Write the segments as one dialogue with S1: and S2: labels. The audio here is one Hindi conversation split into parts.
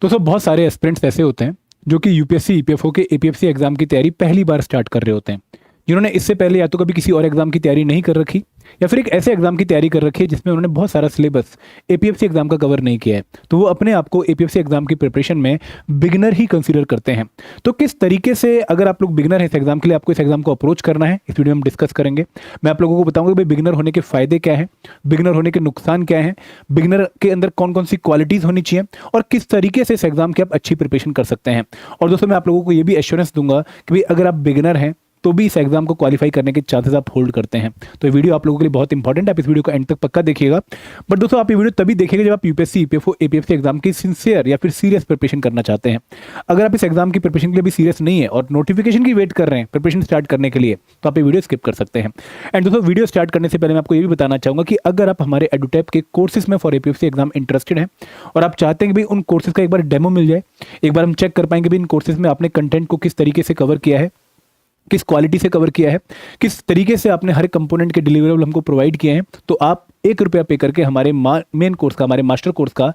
S1: दोस्तों बहुत सारे एस्पिरेंट्स ऐसे होते हैं जो कि यूपीएससी ईपीएफओ के एपीएफसी एग्जाम की तैयारी पहली बार स्टार्ट कर रहे होते हैं, जिन्होंने इससे पहले या तो कभी किसी और एग्जाम की तैयारी नहीं कर रखी या फिर एक ऐसे एग्जाम की तैयारी कर रखी है जिसमें उन्होंने बहुत सारा सिलेबस एपीएफसी एग्जाम का कवर नहीं किया है, तो वो अपने आप को एपीएफसी एग्जाम की प्रिपरेशन में बिगिनर ही कंसीडर करते हैं। तो किस तरीके से अगर आप लोग बिगिनर हैं इस एग्जाम के लिए, आपको इस एग्जाम को अप्रोच करना है, इस वीडियो में हम डिस्कस करेंगे। मैं आप लोगों को बताऊंगा कि भाई बिगिनर होने के फायदे क्या हैं, बिगिनर होने के नुकसान क्या हैं, बिगिनर के अंदर कौन कौन सी क्वालिटीज होनी चाहिए और किस तरीके से इस एग्जाम की आप अच्छी प्रिपरेशन कर सकते हैं। और दोस्तों मैं आप लोगों को ये भी एश्योरेंस दूंगा कि भाई अगर आप बिगिनर हैं तो भी इस एग्जाम को क्वालिफाई करने के चांसेस आप होल्ड करते हैं। तो ये वीडियो आप लोगों के लिए बहुत इंपॉर्टेंट है, आप इस वीडियो को एंड तक पक्का देखिएगा। बट दोस्तों आप ये वीडियो तभी देखिएगा जब आप यूपीएससी ईपीएफओ एपीएफसी एग्जाम की सिंसियर या फिर सीरियस प्रिपरेशन करना चाहते हैं। अगर आप इस एग्जाम की प्रिपरेशन के लिए भी सीरियस नहीं है और नोटिफिकेशन की वेट कर रहे हैं प्रिपरेशन स्टार्ट करने के लिए, तो आप ये वीडियो स्किप कर सकते हैं। एंड दोस्तों वीडियो स्टार्ट करने से पहले मैं आपको ये भी बताना चाहूंगा कि अगर आप हमारे एडुटैप के कोर्सेज में फॉर एपीएफसी एग्जाम इंटरेस्टेड हैं और आप चाहते हैं कि भाई उन कोर्सेज का एक बार डेमो मिल जाए, एक बार हम चेक कर पाएंगे भाई इन कोर्सेज में आपने कंटेंट को किस तरीके से कवर किया है, किस क्वालिटी से कवर किया है, किस तरीके से आपने हर कंपोनेंट के डिलीवरेबल हमको प्रोवाइड किए हैं, तो आप ₹1 पे करके हमारे मेन कोर्स का, हमारे मास्टर कोर्स का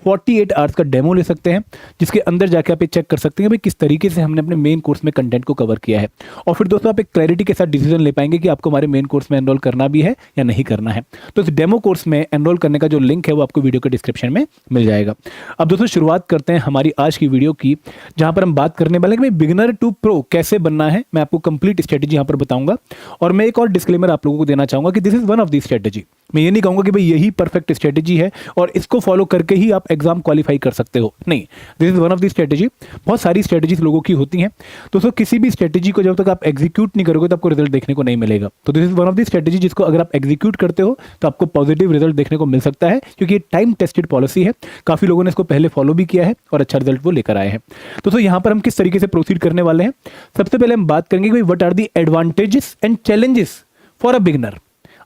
S1: 48 आवर्स का डेमो ले सकते हैं, जिसके अंदर जाके आप ये चेक कर सकते हैं भाई किस तरीके से हमने अपने मेन कोर्स में कंटेंट को कवर किया है। और फिर दोस्तों आप एक क्लैरिटी के साथ डिसीजन ले पाएंगे कि आपको हमारे मेन कोर्स में एनरोल करना भी है या नहीं करना है। तो इस डेमो कोर्स में एनरोल करने का जो लिंक है वो आपको वीडियो के डिस्क्रिप्शन में मिल जाएगा। अब दोस्तों शुरुआत करते हैं हमारी आज की वीडियो की, जहां पर हम बात करने वाले हैं कि बिगिनर टू प्रो कैसे बनना है। मैं आपको कंप्लीट स्ट्रेटेजी यहां पर बताऊंगा और मैं एक और डिस्क्लेमर आप लोगों को देना चाहूंगा कि this is one of the strategy. मैं ये नहीं कहूंगा कि भाई यही परफेक्ट स्ट्रेटेजी है और इसको फॉलो करके ही आप एग्जाम क्वालिफाई कर सकते हो, नहीं। This is one of the strategy. बहुत सारी स्ट्रेटेजीज लोगों की होती हैं दोस्तों, किसी भी स्ट्रेटेजी को जब तक आप एग्जीक्यूट नहीं करोगे तो आपको रिजल्ट देखने को नहीं मिलेगा। तो this is one of the strategy जिसको अगर आप एग्जीक्यूट करते हो तो आपको पॉजिटिव रिजल्ट देखने को मिल सकता है, क्योंकि ये टाइम टेस्टेड पॉलिसी है। काफी लोगों ने इसको पहले फॉलो भी किया है और अच्छा रिजल्ट वो लेकर आए हैं। दोस्तों यहाँ पर हम किस तरीके से प्रोसीड करने वाले हैं, सबसे पहले हम बात करेंगे कि what are the advantages and challenges for a beginner.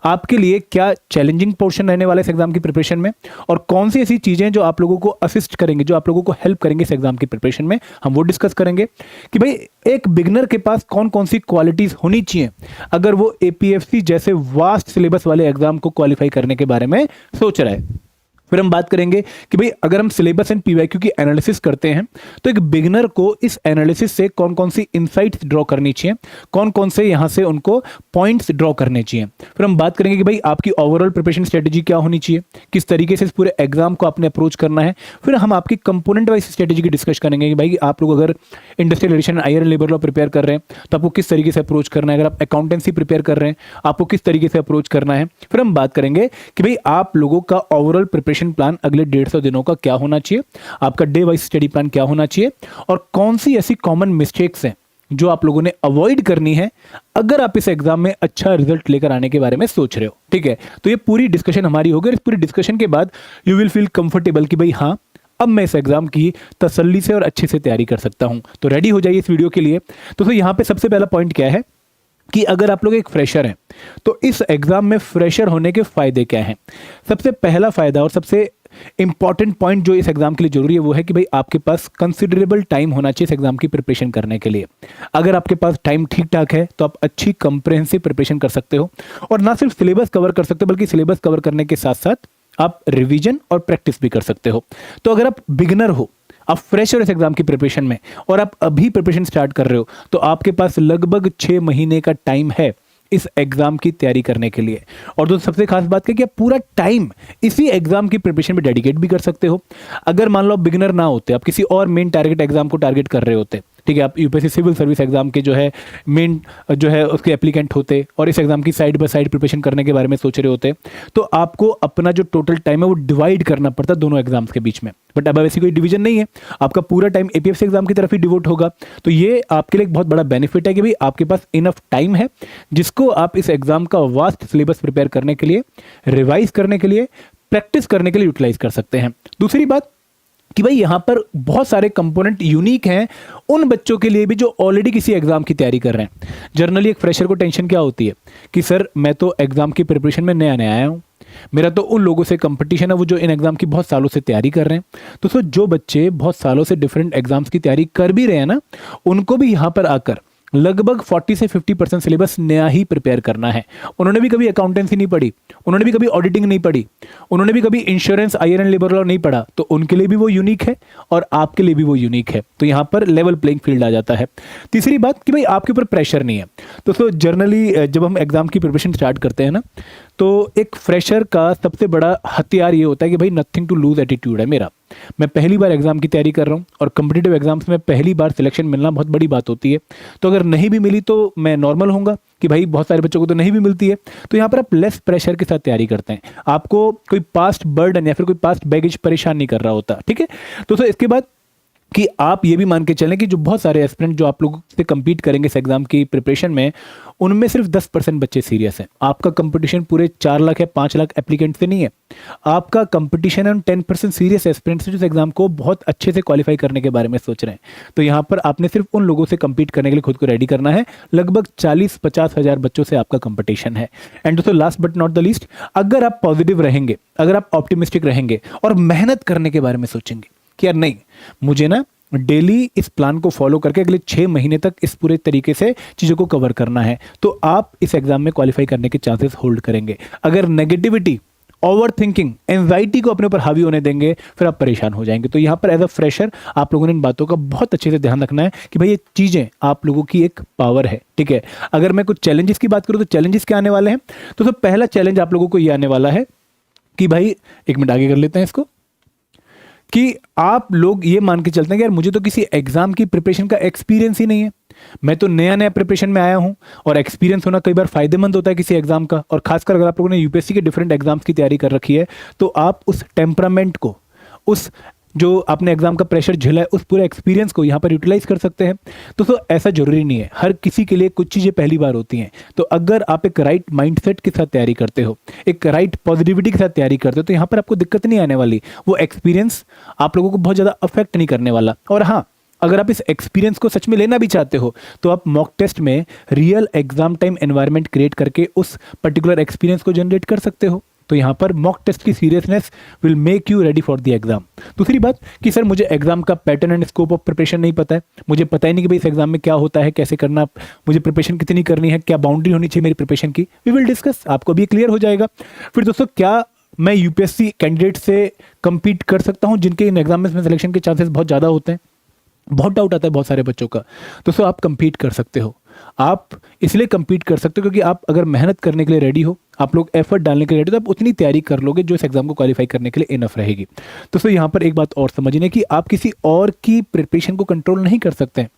S1: आपके लिए क्या चैलेंजिंग पोर्शन रहने वाला है इस एग्जाम की प्रिपरेशन में और कौन सी ऐसी चीजें जो आप लोगों को असिस्ट करेंगे, जो आप लोगों को हेल्प करेंगे इस एग्जाम की प्रिपरेशन में, हम वो डिस्कस करेंगे कि भाई एक बिगिनर के पास कौन कौन सी क्वालिटीज होनी चाहिए अगर वो एपीएफसी जैसे वास्ट सिलेबस वाले एग्जाम को क्वालिफाई करने के बारे में सोच रहा है। फिर हम बात करेंगे कि भाई अगर हम सिलेबस एंड पीवाईक्यू की एनालिसिस करते हैं तो एक बिगिनर को इस एनालिसिस से कौन कौन सी इनसाइट्स ड्रॉ करनी चाहिए, कौन कौन से यहां से उनको पॉइंट्स ड्रॉ करने चाहिए। फिर हम बात करेंगे कि भाई आपकी ओवरऑल प्रिपरेशन स्ट्रेटेजी क्या होनी चाहिए, किस तरीके से इस पूरे एग्जाम को आपने अप्रोच करना है। फिर हम आपकी कंपोनेंट वाइज स्ट्रेटेजी की डिस्कस करेंगे कि भाई आप लोग अगर industrial relation IR labour law prepare कर रहे हैं तो आपको किस तरीके से अप्रोच करना है, अगर आप अकाउंटेंसी प्रिपेयर कर रहे हैं आपको किस तरीके से अप्रोच करना है। फिर हम बात करेंगे कि भाई आप लोगों का ओवरऑल प्रिपरेशन प्लान अगले 150 दिनों का क्या होना चाहिए, आपका डे वाइज स्टडी प्लान क्या होना चाहिए और कौन सी ऐसी कॉमन मिस्टेक्स हैं जो आप लोगों ने अवॉइड करनी है अगर आप इस एग्जाम में अच्छा रिजल्ट लेकर आने के बारे में सोच रहे हो। ठीक है, तो ये पूरी डिस्कशन हमारी होगी और इस पूरी डिस्कशन के बाद यू विल फील कंफर्टेबल कि भाई हाँ अब मैं इस एग्जाम की तसल्ली से और अच्छे से तैयारी कर सकता हूं। तो रेडी हो जाइए इस वीडियो के लिए। तो यहां पे सबसे पहला पॉइंट क्या है कि अगर आप लोग एक फ्रेशर हैं तो इस एग्जाम में फ्रेशर होने के फायदे क्या हैं। सबसे पहला फायदा और सबसे इंपॉर्टेंट पॉइंट जो इस एग्जाम के लिए जरूरी है वो है कि भाई आपके पास कंसिडरेबल टाइम होना चाहिए इस एग्जाम की प्रिपरेशन करने के लिए। अगर आपके पास टाइम ठीक ठाक है तो आप अच्छी कंप्रेहेंसिव प्रिपरेशन कर सकते हो और ना सिर्फ सिलेबस कवर कर सकते हो बल्कि सिलेबस कवर करने के साथ साथ आप रिवीजन और प्रैक्टिस भी कर सकते हो। तो अगर आप बिगिनर हो, आप फ्रेश हो इस एग्जाम की प्रिपरेशन में और आप अभी प्रिपरेशन स्टार्ट कर रहे हो तो आपके पास लगभग 6 महीने का टाइम है इस एग्जाम की तैयारी करने के लिए। और दोस्तों सबसे खास बात है कि आप पूरा टाइम इसी एग्जाम की प्रिपरेशन में डेडिकेट भी कर सकते हो। अगर मान लो आप बिगिनर ना होते, आप किसी और मेन टारगेट एग्जाम को टारगेट कर रहे होते, ठीक है, आप यूपीएससी सिविल सर्विस एग्जाम के जो है मेन जो है उसके एप्लीकेंट होते और इस एग्जाम की साइड बाय साइड प्रिपरेशन करने के बारे में सोच रहे होते, तो आपको अपना जो टोटल टाइम है वो डिवाइड करना पड़ता दोनों एग्जाम्स के बीच में। बट अब ऐसी कोई डिवीजन नहीं है, आपका पूरा टाइम एपीएफसी एग्जाम की तरफ ही डिवोट होगा। तो ये आपके लिए एक बहुत बड़ा बेनिफिट है कि भाई आपके पास इनफ टाइम है जिसको आप इस एग्जाम का वास्ट सिलेबस प्रिपेयर करने के लिए, रिवाइज करने के लिए, प्रैक्टिस करने के लिए यूटिलाइज कर सकते हैं। दूसरी बात कि भाई यहां पर बहुत सारे कंपोनेंट यूनिक हैं उन बच्चों के लिए भी जो ऑलरेडी किसी एग्जाम की तैयारी कर रहे हैं। जनरली एक फ्रेशर को टेंशन क्या होती है कि सर मैं तो एग्जाम की प्रिपरेशन में नया नया आया हूं, मेरा तो उन लोगों से कंपटीशन है वो जो इन एग्जाम की बहुत सालों से तैयारी कर रहे हैं। तो जो बच्चे बहुत सालों से डिफरेंट एग्जाम्स की तैयारी कर भी रहे हैं ना, उनको भी यहां पर आकर लगभग 40 से 50% सिलेबस नया ही प्रिपेयर करना है। उन्होंने भी कभी अकाउंटेंसी नहीं पढ़ी, उन्होंने भी कभी ऑडिटिंग नहीं पढ़ी, उन्होंने भी कभी insurance, IR and labour law नहीं पढ़ा, तो उनके लिए भी वो यूनिक है और आपके लिए भी वो यूनिक है। तो यहाँ पर लेवल प्लेइंग फील्ड आ जाता है। तीसरी बात कि भाई आपके ऊपर प्रेशर नहीं है। तो जनरली जब हम एग्जाम की प्रिपरेशन स्टार्ट करते हैं ना, तो एक फ्रेशर का सबसे बड़ा हथियार ये होता है कि भाई नथिंग टू लूज एटीट्यूड है मेरा। मैं पहली बार एग्जाम की तैयारी कर रहा हूँ और कॉम्पिटिटिव एग्जाम्स में पहली बार सिलेक्शन मिलना बहुत बड़ी बात होती है। तो अगर नहीं भी मिली तो मैं नॉर्मल होऊंगा कि भाई बहुत सारे बच्चों को तो नहीं भी मिलती है। तो यहाँ पर आप लेस प्रेशर के साथ तैयारी करते हैं, आपको कोई पास्ट बर्डन या फिर कोई पास्ट बैगेज परेशान नहीं कर रहा होता। ठीक है, तो इसके बाद कि आप ये भी मान के चलें कि जो बहुत सारे एस्पिरेंट जो आप लोगों से compete करेंगे इस एग्जाम की प्रिपरेशन में, उनमें सिर्फ 10% बच्चे सीरियस हैं। आपका कंपटीशन पूरे 4 लाख या 5 लाख एप्लीकेंट से नहीं है, आपका कंपटीशन है उन 10% सीरियस एस्पिरेंट से जो इस एग्जाम को बहुत अच्छे से क्वालिफाई करने के बारे में सोच रहे हैं। तो यहाँ पर आपने सिर्फ उन लोगों से compete करने के लिए खुद को रेडी करना है। लगभग 40-50 हज़ार बच्चों से आपका कंपटीशन है। एंड दोस्तों last but not the least, अगर आप पॉजिटिव रहेंगे, अगर आप ऑप्टिमिस्टिक रहेंगे और मेहनत करने के बारे में सोचेंगे कि यार नहीं, मुझे ना डेली इस प्लान को फॉलो करके अगले 6 महीने तक इस पूरे तरीके से चीज़ों को कवर करना है, तो आप इस एग्जाम में क्वालिफाई करने के चांसेस होल्ड करेंगे। अगर नेगेटिविटी, ओवर थिंकिंग, एंजाइटी को अपने ऊपर हावी होने देंगे, फिर आप परेशान हो जाएंगे। तो यहाँ पर एज अ फ्रेशर आप लोगों ने इन बातों का बहुत अच्छे से ध्यान रखना है कि भाई ये चीज़ें आप लोगों की एक पावर है। ठीक है, अगर मैं कुछ चैलेंजेस की बात करूँ तो चैलेंजेस क्या आने वाले हैं, तो पहला चैलेंज आप लोगों को ये आने वाला है कि भाई, एक मिनट आगे कर लेते हैं इसको, कि आप लोग ये मान के चलते हैं कि यार मुझे तो किसी एग्जाम की प्रिपरेशन का एक्सपीरियंस ही नहीं है, मैं तो नया नया प्रिपरेशन में आया हूं। और एक्सपीरियंस होना कई बार फायदेमंद होता है किसी एग्जाम का, और खासकर अगर आप लोगों ने यूपीएससी के डिफरेंट एग्जाम्स की तैयारी कर रखी है, तो आप उस टेम्परामेंट को, उस जो आपने एग्जाम का प्रेशर झेला है, उस पूरे एक्सपीरियंस को यहाँ पर यूटिलाइज कर सकते हैं। तो ऐसा जरूरी नहीं है, हर किसी के लिए कुछ चीज़ें पहली बार होती हैं। तो अगर आप एक राइट माइंडसेट के साथ तैयारी करते हो, एक राइट पॉजिटिविटी के साथ तैयारी करते हो, तो यहाँ पर आपको दिक्कत नहीं आने वाली। वो एक्सपीरियंस आप लोगों को बहुत ज़्यादा अफेक्ट नहीं करने वाला। और हाँ, अगर आप इस एक्सपीरियंस को सच में लेना भी चाहते हो, तो आप मॉक टेस्ट में real exam time environment create करके उस पर्टिकुलर एक्सपीरियंस को जनरेट कर सकते हो। तो यहाँ पर मॉक टेस्ट की seriousness will make you ready for the exam. दूसरी बात कि सर मुझे एग्जाम का pattern and scope of preparation नहीं पता है, मुझे पता ही नहीं कि भाई इस एग्जाम में क्या होता है, कैसे करना, मुझे प्रिपरेशन कितनी करनी है, क्या बाउंड्री होनी चाहिए मेरी प्रिपरेशन की, वी विल डिस्कस, आपको भी क्लियर हो जाएगा। फिर दोस्तों, क्या मैं यूपीएससी कैंडिडेट से compete कर सकता हूँ जिनके इन एग्जाम में सिलेक्शन के चांसेस बहुत ज़्यादा होते हैं? बहुत डाउट आता है बहुत सारे बच्चों का। दोस्तों आप compete कर सकते हो, आप इसलिए compete कर सकते हो क्योंकि आप अगर मेहनत करने के लिए रेडी हो, आप लोग एफर्ट डालने के लिए रेडी हो, तो आप उतनी तैयारी कर लोगे जो इस एग्जाम को क्वालिफाई करने के लिए इनफ रहेगी। दोस्तों यहाँ पर एक बात और समझिए कि आप किसी और की प्रिपरेशन को कंट्रोल नहीं कर सकते हैं,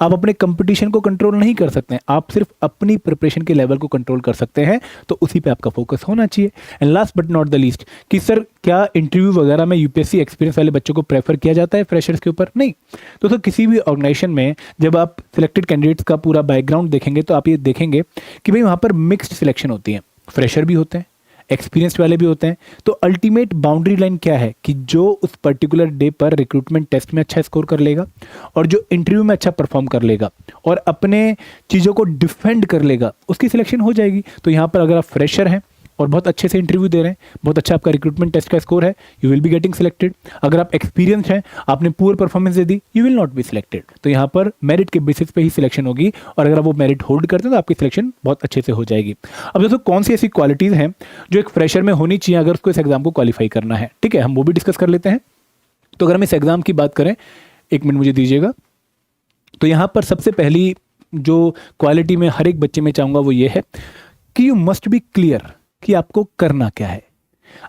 S1: आप अपने कंपटीशन को कंट्रोल नहीं कर सकते हैं, आप सिर्फ अपनी प्रिपरेशन के लेवल को कंट्रोल कर सकते हैं। तो उसी पे आपका फोकस होना चाहिए। And last but not the least कि सर क्या इंटरव्यू वगैरह में यूपीएससी एक्सपीरियंस वाले बच्चों को प्रेफर किया जाता है फ्रेशर्स के ऊपर? नहीं। दोस्तों किसी भी ऑर्गेनाइजेशन में जब आप सिलेक्टेड कैंडिडेट्स का पूरा बैकग्राउंड देखेंगे तो आप ये देखेंगे कि भाई वहाँ पर मिक्स्ड सिलेक्शन होती है, फ्रेशर भी होते हैं, एक्सपीरियंस्ड वाले भी होते हैं। तो अल्टीमेट बाउंड्री लाइन क्या है कि जो उस पर्टिकुलर डे पर रिक्रूटमेंट टेस्ट में अच्छा स्कोर कर लेगा और जो इंटरव्यू में अच्छा परफॉर्म कर लेगा और अपने चीज़ों को डिफेंड कर लेगा, उसकी सिलेक्शन हो जाएगी। तो यहाँ पर अगर आप फ्रेशर हैं और बहुत अच्छे से इंटरव्यू दे रहे हैं, बहुत अच्छा आपका रिक्रूटमेंट टेस्ट का स्कोर है, you will be getting selected. अगर आप एक्सपीरियंस हैं, आपने poor performance they the, you will not be selected. तो यहाँ पर मेरिट के बेसिस पे ही सिलेक्शन होगी और अगर आप वो मेरिट होल्ड करते हैं तो आपकी सिलेक्शन बहुत अच्छे से हो जाएगी। अब दोस्तों कौन सी ऐसी क्वालिटीज़ हैं जो एक फ्रेशर में होनी चाहिए अगर उसको इस एग्जाम को क्वालिफाई करना है? ठीक है, हम वो भी डिस्कस कर लेते हैं। तो अगर हम इस एग्जाम की बात करें, एक मिनट मुझे दीजिएगा, तो यहाँ पर सबसे पहली जो क्वालिटी मैं हर एक बच्चे में चाहूँगा वो ये है कि यू मस्ट बी क्लियर कि आपको करना क्या है।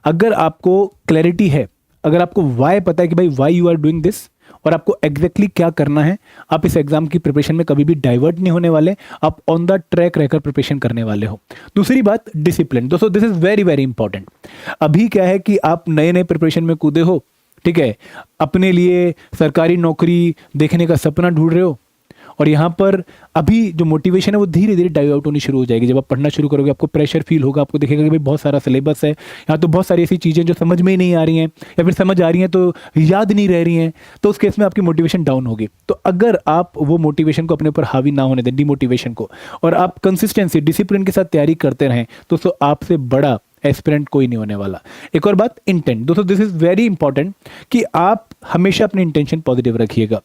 S1: अगर आपको क्लैरिटी है, अगर आपको वाई पता है कि भाई why you are doing this और आपको एग्जैक्टली क्या करना है, आप इस एग्जाम की प्रिपरेशन में कभी भी डाइवर्ट नहीं होने वाले, आप ऑन द ट्रैक रहकर प्रिपरेशन करने वाले हो। दूसरी बात, डिसिप्लिन। दोस्तों this is very very important. अभी क्या है कि आप नए नए प्रिपरेशन में कूदे हो, ठीक है, अपने लिए सरकारी नौकरी देखने का सपना ढूंढ रहे हो और यहाँ पर अभी जो मोटिवेशन है वो धीरे धीरे डाइव आउट होनी शुरू हो जाएगी। जब आप पढ़ना शुरू करोगे आपको प्रेशर फील होगा, आपको दिखेगा कि भाई बहुत सारा सिलेबस है, यहाँ तो बहुत सारी ऐसी चीज़ें जो समझ में ही नहीं आ रही हैं या फिर समझ आ रही हैं तो याद नहीं रह रही हैं, तो उस केस में आपकी मोटिवेशन डाउन होगी। तो अगर आप वो मोटिवेशन को अपने ऊपर हावी ना होने दें, डिमोटिवेशन को, और आप कंसिस्टेंसी डिसिप्लिन के साथ तैयारी करते रहें, तो आपसे बड़ा एस्पिरेंट कोई नहीं होने वाला। एक और बात, इंटेंट। दोस्तों दिस इज वेरी इंपॉर्टेंट कि आप हमेशा अपनी इंटेंशन पॉजिटिव रखिएगा।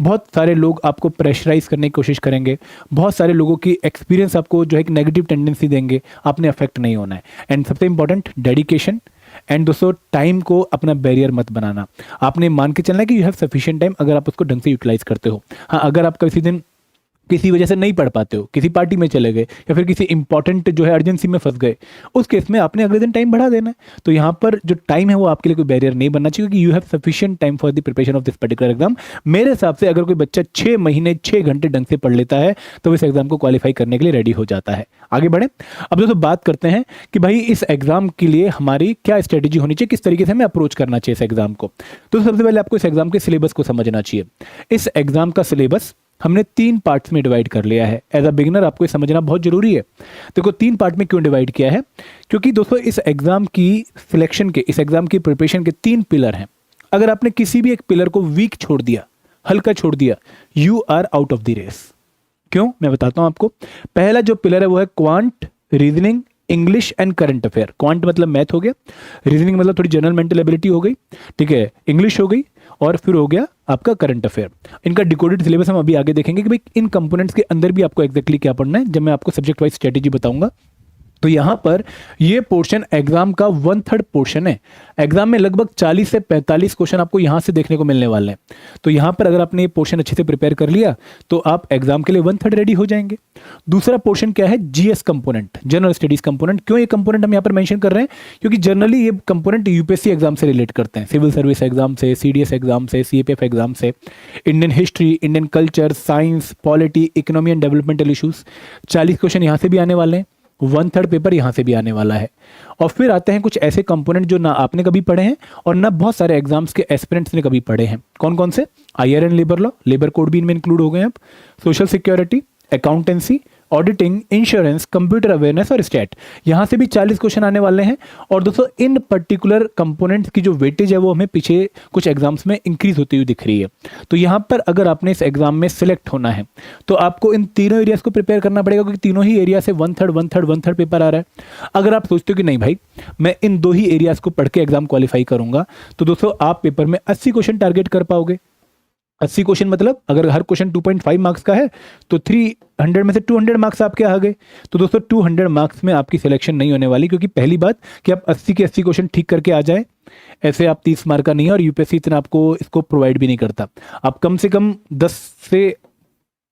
S1: बहुत सारे लोग आपको प्रेशराइज करने की कोशिश करेंगे, बहुत सारे लोगों की एक्सपीरियंस आपको जो है एक नेगेटिव टेंडेंसी देंगे, आपने अफेक्ट नहीं होना है। एंड सबसे इंपॉर्टेंट, डेडिकेशन। एंड दोस्तों टाइम को अपना बैरियर मत बनाना, आपने मान के चलना है कि यू हैव सफिशिएंट टाइम अगर आप उसको ढंग से यूटिलाइज करते हो। हाँ, अगर आप किसी दिन किसी वजह से नहीं पढ़ पाते हो, किसी पार्टी में चले गए या फिर किसी इंपॉर्टेंट जो है अर्जेंसी में फंस गए, उस केस में आपने अगले दिन टाइम बढ़ा देना है। तो यहाँ पर जो टाइम है वो आपके लिए कोई बैरियर नहीं बनना चाहिए, क्योंकि you have sufficient time for the preparation of this particular exam. मेरे हिसाब से अगर कोई बच्चा 6 महीने 6 घंटे ढंग से पढ़ लेता है तो इस एग्जाम को क्वालिफाई करने के लिए रेडी हो जाता है। आगे बढ़े। अब दोस्तों बात करते हैं कि भाई इस एग्जाम के लिए हमारी क्या स्ट्रेटेजी होनी चाहिए, किस तरीके से हमें अप्रोच करना चाहिए इस एग्जाम को। तो सबसे पहले आपको इस एग्जाम के सिलेबस को समझना चाहिए। इस एग्जाम का सिलेबस हमने 3 पार्ट्स में डिवाइड कर लिया है। एज अ बिगिनर आपको ये समझना बहुत जरूरी है। देखो 3 पार्ट में क्यों डिवाइड किया है, क्योंकि दोस्तों इस एग्जाम की सिलेक्शन के, इस एग्जाम की प्रिपरेशन के 3 पिलर हैं। अगर आपने किसी भी एक पिलर को वीक छोड़ दिया, हल्का छोड़ दिया, you are out of the race. क्यों, मैं बताता हूं आपको। पहला जो पिलर है वो है quant, reasoning, English and current affair. Quant मतलब मैथ हो गया, रीजनिंग मतलब थोड़ी जनरल मेंटल एबिलिटी हो गई, ठीक है, इंग्लिश हो गई, और फिर हो गया आपका करंट अफेयर। इनका डिकोडेड सिलेबस हम अभी आगे देखेंगे कि भाई इन कंपोनेंट्स के अंदर भी आपको एग्जैक्टली क्या पढ़ना है, जब मैं आपको सब्जेक्ट वाइज स्ट्रेटेजी बताऊंगा। तो यहां पर ये पोर्शन एग्जाम का 1/3 पोर्शन है। एग्जाम में लगभग 40 से 45 क्वेश्चन आपको यहां से देखने को मिलने वाले हैं। तो यहां पर अगर आपने ये पोर्शन अच्छे से प्रिपेयर कर लिया तो आप एग्जाम के लिए 1/3 रेडी हो जाएंगे। दूसरा पोर्शन क्या है, GS component, general studies component. क्यों ये कंपोनेंट हम यहां पर मेंशन कर रहे हैं, क्योंकि जनरली ये कंपोनेंट यूपीएससी एग्जाम से रिलेट करते हैं, सिविल सर्विस एग्जाम से, सीडीएस एग्जाम से, सीएपीएफ एग्जाम से, Indian history, Indian culture, science, polity, economy and developmental issues. 40 question यहां से भी आने वाले हैं, 1/3 पेपर यहां से भी आने वाला है। और फिर आते हैं कुछ ऐसे कंपोनेंट जो ना आपने कभी पढ़े हैं और ना बहुत सारे एग्जाम्स के एस्पिरेंट्स ने कभी पढ़े हैं। कौन कौन से, IR and labour law, labour code भी इनमें इंक्लूड हो गए हैं अब, social security, accountancy, auditing, insurance, computer awareness और स्टैट। यहां से भी 40 क्वेश्चन आने वाले हैं। और दोस्तों इन पर्टिकुलर कंपोनेंट्स की जो वेटेज है वो हमें पीछे कुछ एग्जाम्स में इंक्रीज होती हुई दिख रही है। तो यहां पर अगर आपने इस एग्जाम में सिलेक्ट होना है तो आपको इन तीनों एरियाज को प्रिपेयर करना पड़ेगा, क्योंकि तीनों ही एरिया से 1/3 पेपर आ रहा है। अगर आप सोचते हो कि नहीं भाई मैं इन 2 ही एरियाज को पढ़ के एग्जाम क्वालिफाई करूंगा, तो दोस्तों आप पेपर में 80 क्वेश्चन टारगेट कर पाओगे। 80 क्वेश्चन मतलब अगर हर क्वेश्चन 2.5 मार्क्स का है तो 300 में से 200 मार्क्स आपके आ गए। तो दोस्तों 200 मार्क्स में आपकी सिलेक्शन नहीं होने वाली, क्योंकि पहली बात कि आप 80 के 80 क्वेश्चन ठीक करके आ जाए, ऐसे आप 30 मार्क का नहीं है, और यूपीएससी इतना आपको इसको प्रोवाइड भी नहीं करता। आप कम से कम 10 से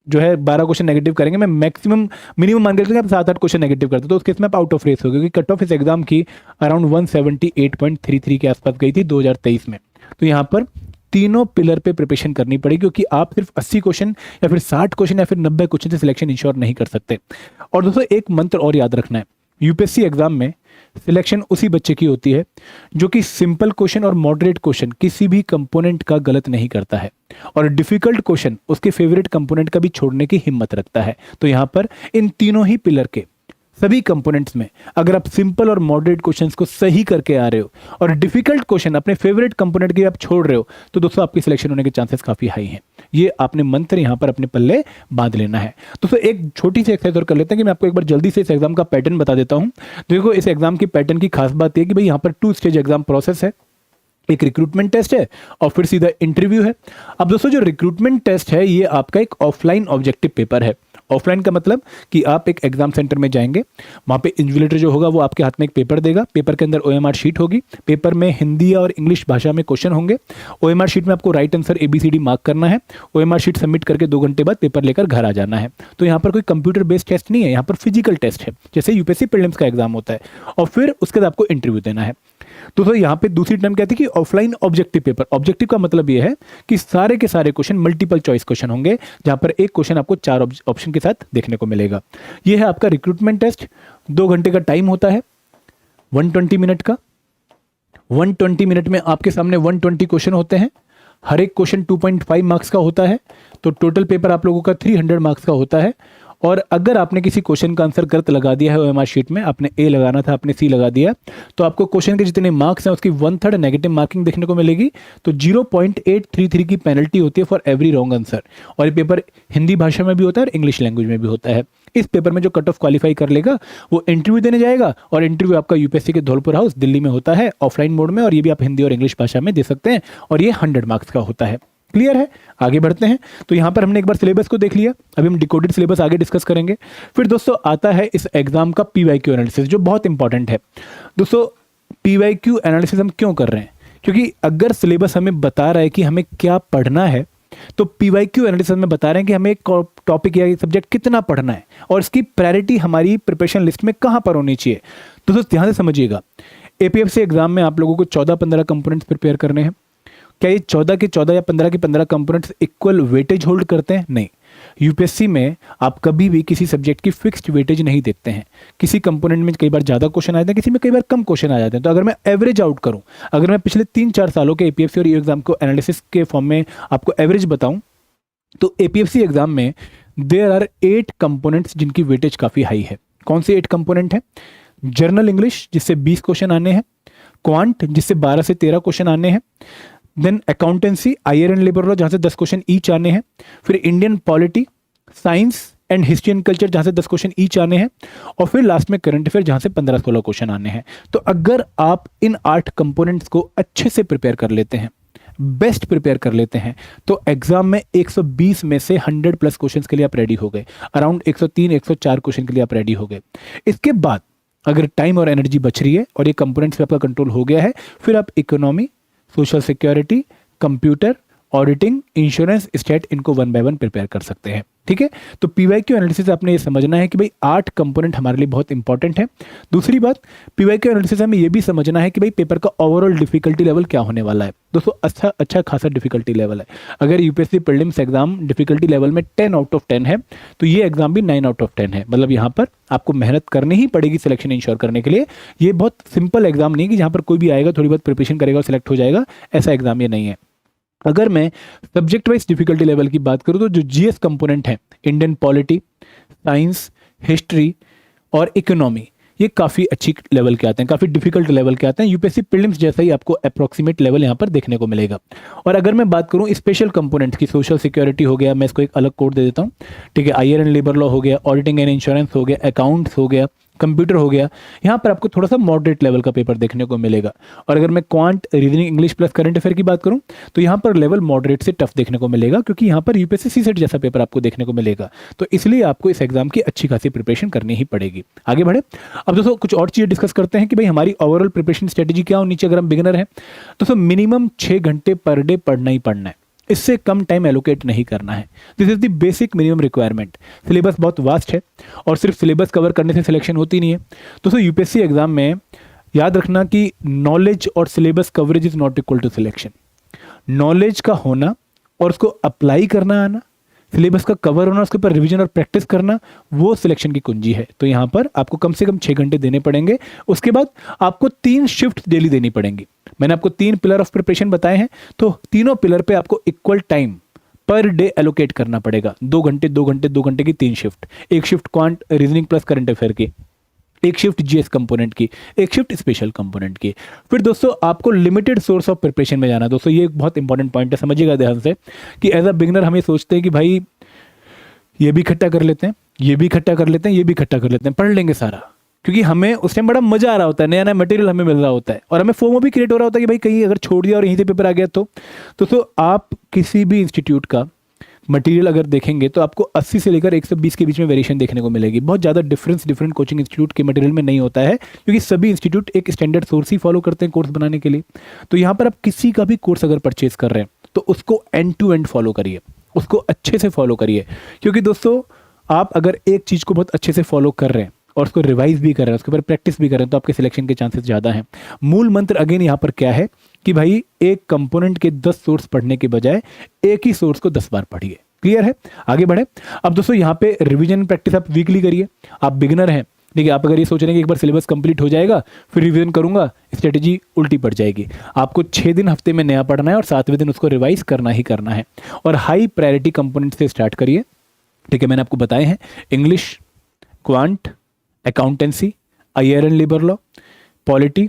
S1: जो है 12 क्वेश्चन नेगेटिव करेंगे, मैं मैक्सिमम मिनिमम मान के चलते आप 7-8 क्वेश्चन नेगेटिव करते, तो उस केस में आप आउट ऑफ रेस हो गए, क्योंकि कट ऑफ इस एग्जाम की अराउंड 178.33 के आसपास गई थी 2023 में। तो यहाँ पर तीनों पिलर पे प्रिपरेशन करनी पड़ेगी, क्योंकि आप सिर्फ 80 क्वेश्चन या फिर 60 क्वेश्चन या फिर 90 क्वेश्चन से सिलेक्शन इंश्योर नहीं कर सकते। और दोस्तों एक मंत्र और याद रखना है, यूपीएससी एग्जाम में सिलेक्शन उसी बच्चे की होती है जो कि सिंपल क्वेश्चन और मॉडरेट क्वेश्चन किसी भी कंपोनेंट का गलत नहीं करता है, और डिफिकल्ट क्वेश्चन उसके फेवरेट कंपोनेंट का भी छोड़ने की हिम्मत रखता है। तो यहां पर इन तीनों ही पिलर के सभी कंपोनेंट्स में अगर आप सिंपल और मॉडरेट क्वेश्चंस को सही करके आ रहे हो और डिफिकल्ट क्वेश्चन अपने फेवरेट कंपोनेंट के आप छोड़ रहे हो, तो दोस्तों आपकी सिलेक्शन होने के चांसेस काफी हाई हैं। ये आपने मंत्र यहां पर अपने पल्ले बांध लेना है। दोस्तों एक छोटी सी एक्सरसाइज और कर लेते हैं कि मैं आपको एक बार जल्दी से इस एग्जाम का पैटर्न बता देता हूं। देखो इस एग्जाम की पैटर्न की खास बात यह कि भाई यहाँ पर 2 स्टेज एग्जाम प्रोसेस है। एक रिक्रूटमेंट टेस्ट है और फिर सीधा इंटरव्यू है। अब दोस्तों जो रिक्रूटमेंट टेस्ट है ये आपका एक ऑफलाइन ऑब्जेक्टिव पेपर है। ऑफलाइन का मतलब कि आप एक एग्जाम सेंटर में जाएंगे, वहां पे इन्विजिलेटर जो होगा वो आपके हाथ में एक पेपर देगा, पेपर के अंदर ओएमआर शीट होगी, पेपर में हिंदी और इंग्लिश भाषा में क्वेश्चन होंगे। ओएमआर शीट में आपको राइट आंसर ABCD मार्क करना है। ओएमआर शीट सबमिट करके 2 घंटे बाद पेपर लेकर घर आ जाना है। तो यहाँ पर कोई कंप्यूटर बेस्ड टेस्ट नहीं है, यहाँ पर फिजिकल टेस्ट है, जैसे यूपीएससी प्रीलिम्स का एग्जाम होता है। और फिर उसके बाद आपको इंटरव्यू देना है। तो यहाँ पे दूसरी टर्म क्या थी कि ऑफलाइन ऑब्जेक्टिव पेपर। ऑब्जेक्टिव का मतलब ये है कि सारे के सारे क्वेश्चन मल्टीपल चॉइस क्वेश्चन होंगे, जहां पर एक क्वेश्चन आपको 4 ऑप्शन के साथ देखने को मिलेगा। ये है आपका रिक्रूटमेंट टेस्ट। 2 घंटे का टाइम होता है, 120 मिनट का। 120 मिनट में आपके सामने 120 क्वेश्चन होते हैं। हर एक क्वेश्चन 2.5 मार्क्स का होता है, तो टोटल पेपर आप लोगों का 300 मार्क्स का होता है। और अगर आपने किसी क्वेश्चन का आंसर गलत लगा दिया है ओएमआर शीट में, आपने ए लगाना था, आपने सी लगा दिया, तो आपको क्वेश्चन के जितने मार्क्स हैं उसकी 1/3 नेगेटिव मार्किंग देखने को मिलेगी। तो 0.833 की पेनल्टी होती है फॉर एवरी रॉन्ग आंसर। और ये पेपर हिंदी भाषा में भी होता है और इंग्लिश लैंग्वेज में भी होता है। इस पेपर में जो कट ऑफ क्वालिफाई कर लेगा वो इंटरव्यू देने जाएगा, और इंटरव्यू आपका यूपीएससी के धौलपुर हाउस दिल्ली में होता है ऑफलाइन मोड में, और ये भी आप हिंदी और इंग्लिश भाषा में दे सकते हैं, और ये 100 मार्क्स का होता है। क्लियर है? आगे बढ़ते हैं। तो यहां पर हमने एक बार सिलेबस को देख लिया, अभी हम डिकोडेड सिलेबस आगे डिस्कस करेंगे। फिर दोस्तों आता है इस एग्जाम का पीवाईक्यू एनालिसिस, जो बहुत इंपॉर्टेंट है। दोस्तों पीवाईक्यू एनालिसिस हम क्यों कर रहे हैं? क्योंकि अगर सिलेबस हमें बता रहा है कि हमें क्या पढ़ना है, तो पीवाईक्यू एनालिसिस में बता रहे हैं कि हमें एक टॉपिक या सब्जेक्ट कितना पढ़ना है और इसकी प्रायोरिटी हमारी प्रिपरेशन लिस्ट में कहां पर होनी चाहिए। दोस्तों ध्यान से समझिएगा, एपीएफसी एग्जाम में आप लोगों को 14-15 कंपोनेंट्स प्रिपेयर करने हैं। क्या ये 14 के 14 या 15 के 15 कंपोनेंट्स इक्वल वेटेज होल्ड करते हैं? नहीं। यूपीएससी में आप कभी भी किसी सब्जेक्ट की फिक्स्ड वेटेज नहीं देखते हैं। किसी कंपोनेंट में कई बार ज़्यादा क्वेश्चन आ जाते हैं, किसी में कई बार कम क्वेश्चन आ जाते हैं। तो अगर मैं एवरेज आउट करूं, अगर मैं पिछले 3-4 सालों के एपीएफसी और ईओ एग्जाम को एनालिसिस के फॉर्म में आपको एवरेज बताऊं, तो एपीएफसी एग्जाम में देयर आर 8 कंपोनेंट्स जिनकी वेटेज काफ़ी हाई है। कौन से 8 कंपोनेंट है? जर्नल इंग्लिश जिससे 20 क्वेश्चन आने हैं, क्वांट जिससे 12 से 13 क्वेश्चन आने हैं, then accountancy, IR and labour law जहां से 10 क्वेश्चन ईच आने हैं, फिर Indian polity, science and history and culture जहां से 10 क्वेश्चन ईच आने हैं, और फिर लास्ट में करंट अफेयर जहां से 15-16 क्वेश्चन आने हैं। तो अगर आप इन 8 कंपोनेंट्स को अच्छे से प्रिपेयर कर लेते हैं, बेस्ट प्रिपेयर कर लेते हैं, तो एग्जाम में 120 में से 100+ क्वेश्चन के लिए आप रेडी हो गए। अराउंड 103-104 क्वेश्चन के लिए आप रेडी हो गए। इसके बाद अगर टाइम और एनर्जी बच रही है और ये कंपोनेंट्स पे आपका कंट्रोल हो गया है, फिर आप economy, social security, computer, auditing, insurance, state, इनको 1 बाय 1 प्रिपेयर कर सकते हैं। ठीक है? तो पीवाईक्यू एनालिसिस आपने ये समझना है कि भाई 8 कंपोनेंट हमारे लिए बहुत इंपॉर्टेंट है। दूसरी बात, पीवाईक्यू एनालिसिस हमें ये भी समझना है कि भाई पेपर का ओवरऑल डिफिकल्टी लेवल क्या होने वाला है। दोस्तों अच्छा खासा डिफिकल्टी लेवल है। अगर UPSC prelims exam difficulty level में 10 आउट ऑफ 10 है, तो ये एग्जाम भी 9 आउट ऑफ 10 है। मतलब यहाँ पर आपको मेहनत करनी ही पड़ेगी सिलेक्शन इंश्योर करने के लिए। ये बहुत सिंपल एग्जाम नहीं कि जहाँ पर कोई भी आएगा, थोड़ी बहुत प्रिपरेशन करेगा और सिलेक्ट हो जाएगा, ऐसा एग्जाम ये नहीं है। अगर मैं सब्जेक्ट वाइज डिफिकल्टी लेवल की बात करूं, तो जो जीएस कंपोनेंट है, इंडियन पॉलिटी, साइंस, हिस्ट्री और इकोनॉमी, ये काफ़ी अच्छी लेवल के आते हैं, काफ़ी डिफिकल्ट लेवल के आते हैं। यूपीएससी प्रीलिम्स जैसा ही आपको अप्रोक्सीमेट लेवल यहाँ पर देखने को मिलेगा। और अगर मैं बात करूँ स्पेशल कंपोनेंट्स की, सोशल सिक्योरिटी हो गया, मैं इसको एक अलग कोड दे देता हूँ, ठीक है, आईआर एंड लेबर लॉ हो गया, ऑडिटिंग एंड इंश्योरेंस हो गया, अकाउंट्स हो गया, कंप्यूटर हो गया, यहाँ पर आपको थोड़ा सा मॉडरेट लेवल का पेपर देखने को मिलेगा। और अगर मैं quant, reasoning, English plus current affair की बात करूँ, तो यहाँ पर लेवल मॉडरेट से टफ देखने को मिलेगा, क्योंकि यहाँ पर यूपीएससी सीसेट जैसा पेपर आपको देखने को मिलेगा। तो इसलिए आपको इस एग्जाम की अच्छी खासी प्रिपरेशन करनी ही पड़ेगी। आगे बढ़े, अब दोस्तों कुछ और चीज़ें डिस्कस करते हैं कि भाई हमारी ओवरऑल प्रिपरेशन स्ट्रेटेजी क्या होनी चाहिए अगर हम बिगिनर हैं। दोस्तों मिनिमम 6 घंटे पर डे पढ़ना ही पढ़ना है, इससे कम टाइम एलोकेट नहीं करना है। This is the basic minimum requirement. Syllabus बहुत वास्ट है और सिर्फ सिलेबस कवर करने से सिलेक्शन होती नहीं है। दोस्तों यूपीएससी एग्जाम में याद रखना कि नॉलेज और syllabus coverage is not equal to selection. Knowledge का होना और उसको अप्लाई करना आना, सिलेबस का कवर होना, उसके ऊपर रिवीजन और प्रैक्टिस करना, वो सिलेक्शन की कुंजी है। तो यहाँ पर आपको कम से कम 6 घंटे देने पड़ेंगे। उसके बाद आपको 3 शिफ्ट डेली देनी पड़ेंगी। मैंने आपको 3 पिलर ऑफ प्रिपरेशन बताए हैं, तो तीनों पिलर पे आपको equal time per day allocate करना पड़ेगा। 2 घंटे 2 घंटे 2 घंटे की 3 शिफ्ट, एक shift quant reasoning plus current affair की, एक शिफ्ट जीएस कंपोनेंट की, एक शिफ्ट स्पेशल कंपोनेंट की। फिर दोस्तों आपको लिमिटेड सोर्स ऑफ प्रिपरेशन में जाना। दोस्तों ये एक बहुत इंपॉर्टेंट पॉइंट है, समझिएगा ध्यान से, कि एज अ बिगनर हम ये सोचते हैं कि भाई ये भी इकट्ठा कर लेते हैं, ये भी इकट्ठा कर लेते हैं, ये भी इकट्ठा कर लेते हैं, पढ़ लेंगे सारा, क्योंकि हमें उस टाइम बड़ा मजा आ रहा होता है, नया नया मटेरियल हमें मिल रहा होता है और हमें फोमो भी क्रिएट हो रहा होता है कि भाई कहीं अगर छोड़ दिया और यहीं से पेपर आ गया तो। दोस्तों आप किसी भी इंस्टीट्यूट का मटेरियल अगर देखेंगे तो आपको 80 से लेकर 120 के बीच में वेरिएशन देखने को मिलेगी। बहुत ज़्यादा डिफरेंस डिफरेंट कोचिंग इंस्टीट्यूट के मटेरियल में नहीं होता है, क्योंकि सभी इंस्टीट्यूट एक स्टैंडर्ड सोर्स ही फॉलो करते हैं कोर्स बनाने के लिए। तो यहाँ पर आप किसी का भी कोर्स अगर परचेज कर रहे हैं तो उसको एंड टू एंड फॉलो करिए, उसको अच्छे से फॉलो करिए। क्योंकि दोस्तों आप अगर एक चीज़ को बहुत अच्छे से फॉलो कर रहे हैं और उसको रिवाइज भी कर रहे हैं, उसके ऊपर प्रैक्टिस भी कर रहे हैं, तो आपके सिलेक्शन के चांसेस ज़्यादा हैं। मूल मंत्र अगेन यहाँ पर क्या है कि भाई एक कंपोनेंट के 10 सोर्स पढ़ने के बजाय एक ही सोर्स को 10 बार पढ़िए। क्लियर है? आगे बढ़े। अब दोस्तों यहाँ पे रिवीजन प्रैक्टिस आप वीकली करिए। आप बिगिनर हैं, ठीक है, आप अगर ये सोच रहे हैं कि एक बार सिलेबस कंप्लीट हो जाएगा फिर रिवीजन करूंगा, स्ट्रेटेजी उल्टी पड़ जाएगी। आपको 6 दिन हफ्ते में नया पढ़ना है और 7वें दिन उसको रिवाइज करना ही करना है। और हाई प्रायोरिटी कंपोनेंट से स्टार्ट करिए, ठीक है, मैंने आपको बताए हैं English, quant, accountancy, IR and labour law, polity,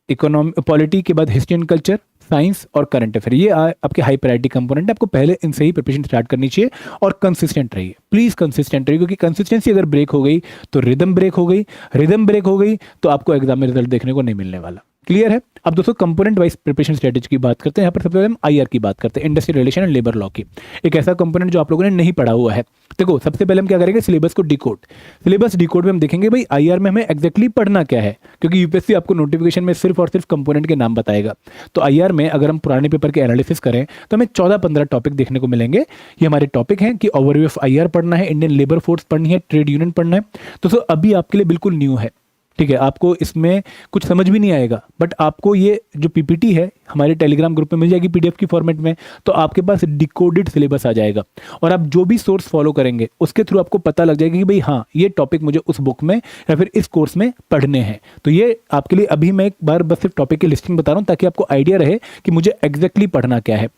S1: economy, polity के बाद हिस्ट्री एंड कल्चर, साइंस और करंट अफेयर। ये आपके हाई प्रायोरिटी कंपोनेंट है, आपको पहले इनसे ही प्रिपरेशन स्टार्ट करनी चाहिए और कंसिस्टेंट रहिए, प्लीज कंसिस्टेंट रहिए, क्योंकि कंसिस्टेंसी अगर ब्रेक हो गई तो रिदम ब्रेक हो गई, रिदम ब्रेक हो गई तो आपको एग्जाम में रिजल्ट देखने को नहीं मिलने वाला। क्लियर है? अब दोस्तों कंपोनेंट वाइज प्रिपरेशन स्ट्रेटेजी की बात करते हैं। यहाँ पर सबसे पहले हम आईआर की बात करते हैं, industrial relation and labour law की, एक ऐसा कंपोनेंट जो आप लोगों ने नहीं पढ़ा हुआ है। देखो सबसे पहले हम क्या करेंगे, सिलेबस को डिकोड, सिलेबस डिकोड में हम देखेंगे भाई आईआर में हमें एग्जैक्टली पढ़ना क्या है, क्योंकि यूपीएससी आपको नोटिफिकेशन में सिर्फ और सिर्फ कंपोनेंट के नाम बताएगा। तो आईआर में अगर हम पुराने पेपर के एनालिसिस करें तो हमें 14-15 टॉपिक देखने को मिलेंगे। ये हमारे टॉपिक हैं कि ओवरव्यू ऑफ आईआर पढ़ना है, इंडियन लेबर फोर्स पढ़नी है, ट्रेड यूनियन पढ़ना है। दोस्तों अभी आपके लिए बिल्कुल न्यू है, ठीक है, आपको इसमें कुछ समझ भी नहीं आएगा, बट आपको ये जो पीपीटी है हमारे टेलीग्राम ग्रुप में मिल जाएगी पीडीएफ की फॉर्मेट में, तो आपके पास डिकोडेड सिलेबस आ जाएगा और आप जो भी सोर्स फॉलो करेंगे उसके थ्रू आपको पता लग जाएगा कि भाई हाँ ये टॉपिक मुझे उस बुक में या फिर इस कोर्स में पढ़ने हैं। तो ये आपके लिए अभी मैं एक बार बस सिर्फ टॉपिक की लिस्टिंग बता रहा हूँ ताकि आपको आइडिया रहे कि मुझे एग्जैक्टली पढ़ना क्या है।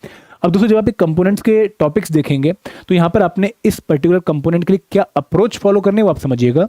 S1: अब दोस्तों जब आप कंपोनेंट्स के टॉपिक्स देखेंगे तो यहाँ पर आपने इस पर्टिकुलर कंपोनेंट के लिए क्या अप्रोच फॉलो करने वो आप समझिएगा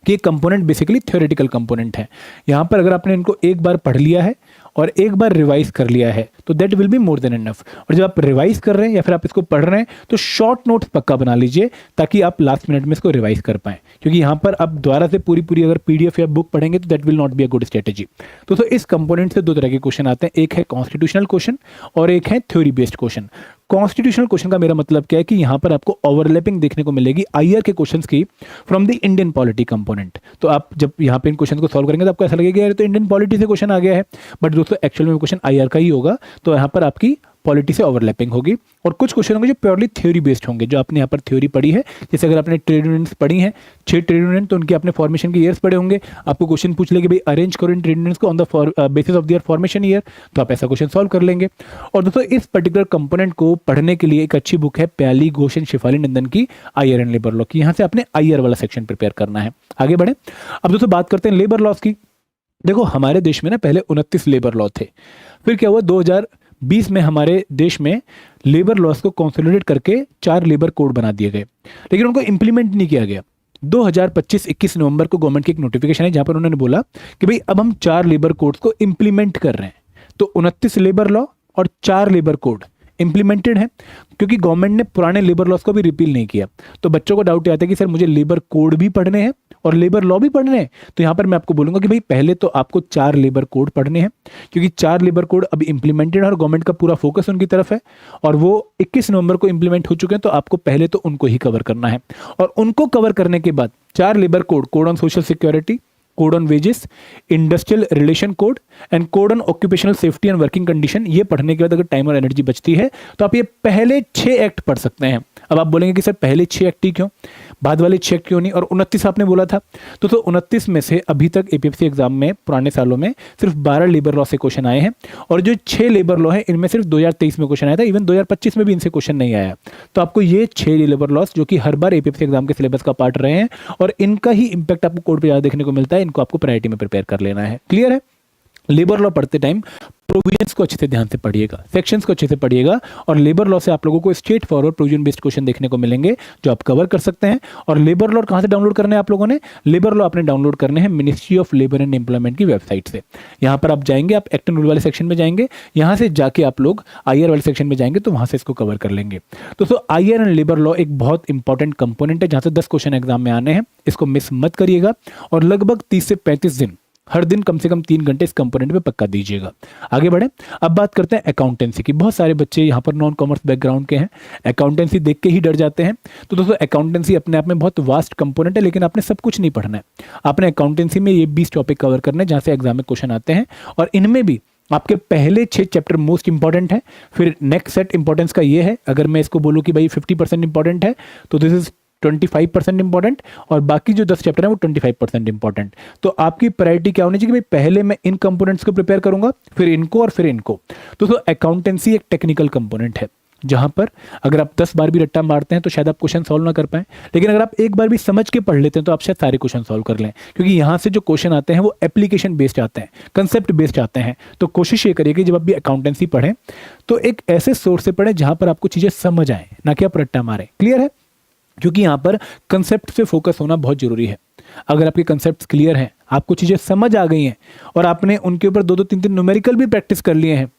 S1: कि कंपोनेंट बेसिकली थ्योरेटिकल कंपोनेंट है। यहाँ पर अगर आपने इनको एक बार पढ़ लिया है और एक बार रिवाइज कर लिया है तो that will be more than enough. और जब आप रिवाइज कर रहे हैं या फिर आप इसको पढ़ रहे हैं तो शॉर्ट नोट्स पक्का बना लीजिए ताकि आप लास्ट मिनट में इसको रिवाइज कर पाएं, क्योंकि यहाँ पर आप दोबारा से पूरी पूरी अगर पीडीएफ या बुक पढ़ेंगे तो that will not be a good strategy. तो इस कंपोनेंट से दो तरह के क्वेश्चन आते हैं, एक है कॉन्स्टिट्यूशनल क्वेश्चन और एक है theory based question. Constitutional question का मेरा मतलब क्या है कि यहाँ पर आपको ओवरलैपिंग देखने को मिलेगी आईआर के क्वेश्चंस की from the Indian polity component. तो आप जब यहाँ पे इन क्वेश्चन को सॉल्व करेंगे तो आपको ऐसा लगेगा यार तो इंडियन पॉलिटी से क्वेश्चन आ गया है, बट दोस्तों एक्चुअल में क्वेश्चन आईआर का ही होगा। तो यहाँ पर आपकी पॉलिटी से ओवरलैपिंग होगी और कुछ क्वेश्चन होंगे जो प्योरली थ्योरी बेस्ड होंगे, जो आपने यहाँ पर थ्योरी पढ़ी है। जैसे अगर आपने ट्रेड यूनियंस पढ़ी हैं 6 ट्रेड यूनियन, तो उनके आपने फॉर्मेशन के ईयर्स पढ़े होंगे, आपको क्वेश्चन पूछ ले कि भाई अरेंज करो इन ट्रेड यूनियंस को on the basis of their formation year, तो आप ऐसा क्वेश्चन सॉल्व कर लेंगे। और दोस्तों इस पर्टिकुलर कंपोनेंट को पढ़ने के लिए एक अच्छी बुक है प्याली घोष एंड शेफाली नंदन की आईआर एंड लेबर लॉ की। यहाँ से आपने आईआर वाला सेक्शन प्रिपेयर करना है। आगे बढ़े, अब दोस्तों बात करते हैं लेबर लॉस की। देखो हमारे देश में ना पहले 29 लेबर लॉ थे, फिर क्या हुआ 2020 में हमारे देश में लेबर लॉस को कंसोलिडेट करके 4 लेबर कोड बना दिए गए, लेकिन उनको इंप्लीमेंट नहीं किया गया। 2025-21 नवंबर को गवर्नमेंट की एक नोटिफिकेशन है जहां पर उन्होंने बोला कि भाई अब हम 4 लेबर कोड्स को इंप्लीमेंट कर रहे हैं। तो 29 लेबर लॉ और 4 लेबर कोड इंप्लीमेंटेड है, क्योंकि गवर्नमेंट ने पुराने लेबर लॉस को भी रिपील नहीं किया। तो बच्चों को डाउट आता है कि सर मुझे लेबर कोड भी पढ़ने हैं और लेबर लॉ भी पढ़ने हैं। तो यहाँ पर मैं आपको बोलूंगा कि भाई पहले तो आपको 4 लेबर कोड पढ़ने हैं, क्योंकि 4 लेबर कोड अभी इंप्लीमेंटेड है और गवर्नमेंट का पूरा फोकस उनकी तरफ है और वो 21 नवंबर को इंप्लीमेंट हो चुके हैं। तो आपको पहले तो उनको ही कवर करना है और उनको कवर करने के बाद 4 labour code, code on social security, code on wages, industrial relation code and code on occupational safety and working condition, ये पढ़ने के बाद अगर टाइम और एनर्जी बचती है तो आप ये पहले 6 एक्ट पढ़ सकते हैं। अब आप बोलेंगे कि सर पहले 6 एक्ट ही क्यों, बाद वाले 6 एक्ट क्यों नहीं, और 29 आपने बोला था। तो 29 में से अभी तक एपीएफसी एग्जाम में पुराने सालों में सिर्फ 12 लेबर लॉ से क्वेश्चन आए हैं और जो 6 लेबर लॉ है इनमें सिर्फ 2023 में क्वेश्चन आया था, इवन 2025 में भी इनसे क्वेश्चन नहीं आया। तो आपको ये 6 लेबर लॉस जो कि हर बार एपीएफसी एग्जाम के सिलेबस का पार्ट रहे हैं और इनका ही इंपैक्ट आपको कोड पे ज़्यादा देखने को मिलता है, इनको आपको प्रायोरिटी में प्रिपेयर कर लेना है। क्लियर है? लेबर लॉ पढ़ते टाइम प्रोविजंस को अच्छे से ध्यान से पढ़िएगा, सेक्शंस को अच्छे से पढ़िएगा और लेबर लॉ से आप लोगों को straight forward provision based question देखने को मिलेंगे जो आप कवर कर सकते हैं। और लेबर लॉ कहां से डाउनलोड करने हैं आप लोगों ने? लेबर लॉ आपने डाउनलोड करने हैं ministry of labour and employment की वेबसाइट से। यहां पर आप जाएंगे, आप एक्ट एंड रूल वाले सेक्शन में जाएंगे, यहां से जाके आप लोग आईआर वाले सेक्शन में जाएंगे तो वहां से इसको कवर कर लेंगे। दोस्तों आईआर एंड लेबर लॉ एक बहुत इंपॉर्टेंट कंपोनेंट है जहां से 10 क्वेश्चन एग्जाम में आने हैं, इसको मिस मत करिएगा और लगभग 30 से 35 दिन हर दिन कम से कम 3 घंटे इस कंपोनेंट पे पक्का दीजिएगा। आगे बढ़े, अब बात करते हैं अकाउंटेंसी की। बहुत सारे बच्चे यहाँ पर नॉन कॉमर्स बैकग्राउंड के हैं, अकाउंटेंसी देख के ही डर जाते हैं। तो दोस्तों अकाउंटेंसी अपने आप में बहुत वास्ट कंपोनेंट है, लेकिन आपने सब कुछ नहीं पढ़ना है। आपने अकाउंटेंसी में ये 20 टॉपिक कवर करने हैं जहाँ से एग्जाम में क्वेश्चन आते हैं और इनमें भी आपके पहले 6 चैप्टर मोस्ट इंपॉर्टेंट है। फिर नेक्स्ट सेट इंपॉर्टेंस का ये है, अगर मैं इसको बोलूँ कि भाई 50% इंपॉर्टेंट है तो दिस इज 25% इंपॉर्टेंट और बाकी जो 10 चैप्टर है वो 25% इंपॉर्टेंट। तो आपकी प्रायोरिटी क्या होनी चाहिए कि भाई पहले मैं इन कंपोनेंट्स को प्रिपेयर करूंगा, फिर इनको और फिर इनको। तो अकाउंटेंसी एक टेक्निकल कंपोनेंट है जहां पर अगर आप 10 बार भी रट्टा मारते हैं तो शायद आप क्वेश्चन सॉल्व ना कर पाएं, लेकिन अगर आप एक बार भी समझ के पढ़ लेते हैं तो आप शायद सारे क्वेश्चन सॉल्व कर लें, क्योंकि यहां से जो क्वेश्चन आते हैं वो एप्लीकेशन बेस्ड आते हैं, कंसेप्ट बेस्ड आते हैं। तो कोशिश ये करिए कि जब आप भी अकाउंटेंसी पढ़ें तो एक ऐसे सोर्स से पढ़ें जहां पर आपको चीजें समझ आए, ना कि आप रट्टा मारें। क्लियर है? क्योंकि यहाँ पर कंसेप्ट पे फोकस होना बहुत जरूरी है। अगर आपके कंसेप्ट क्लियर हैं, आपको चीज़ें समझ आ गई हैं और आपने उनके ऊपर 2-3 न्यूमेरिकल भी प्रैक्टिस कर लिए हैं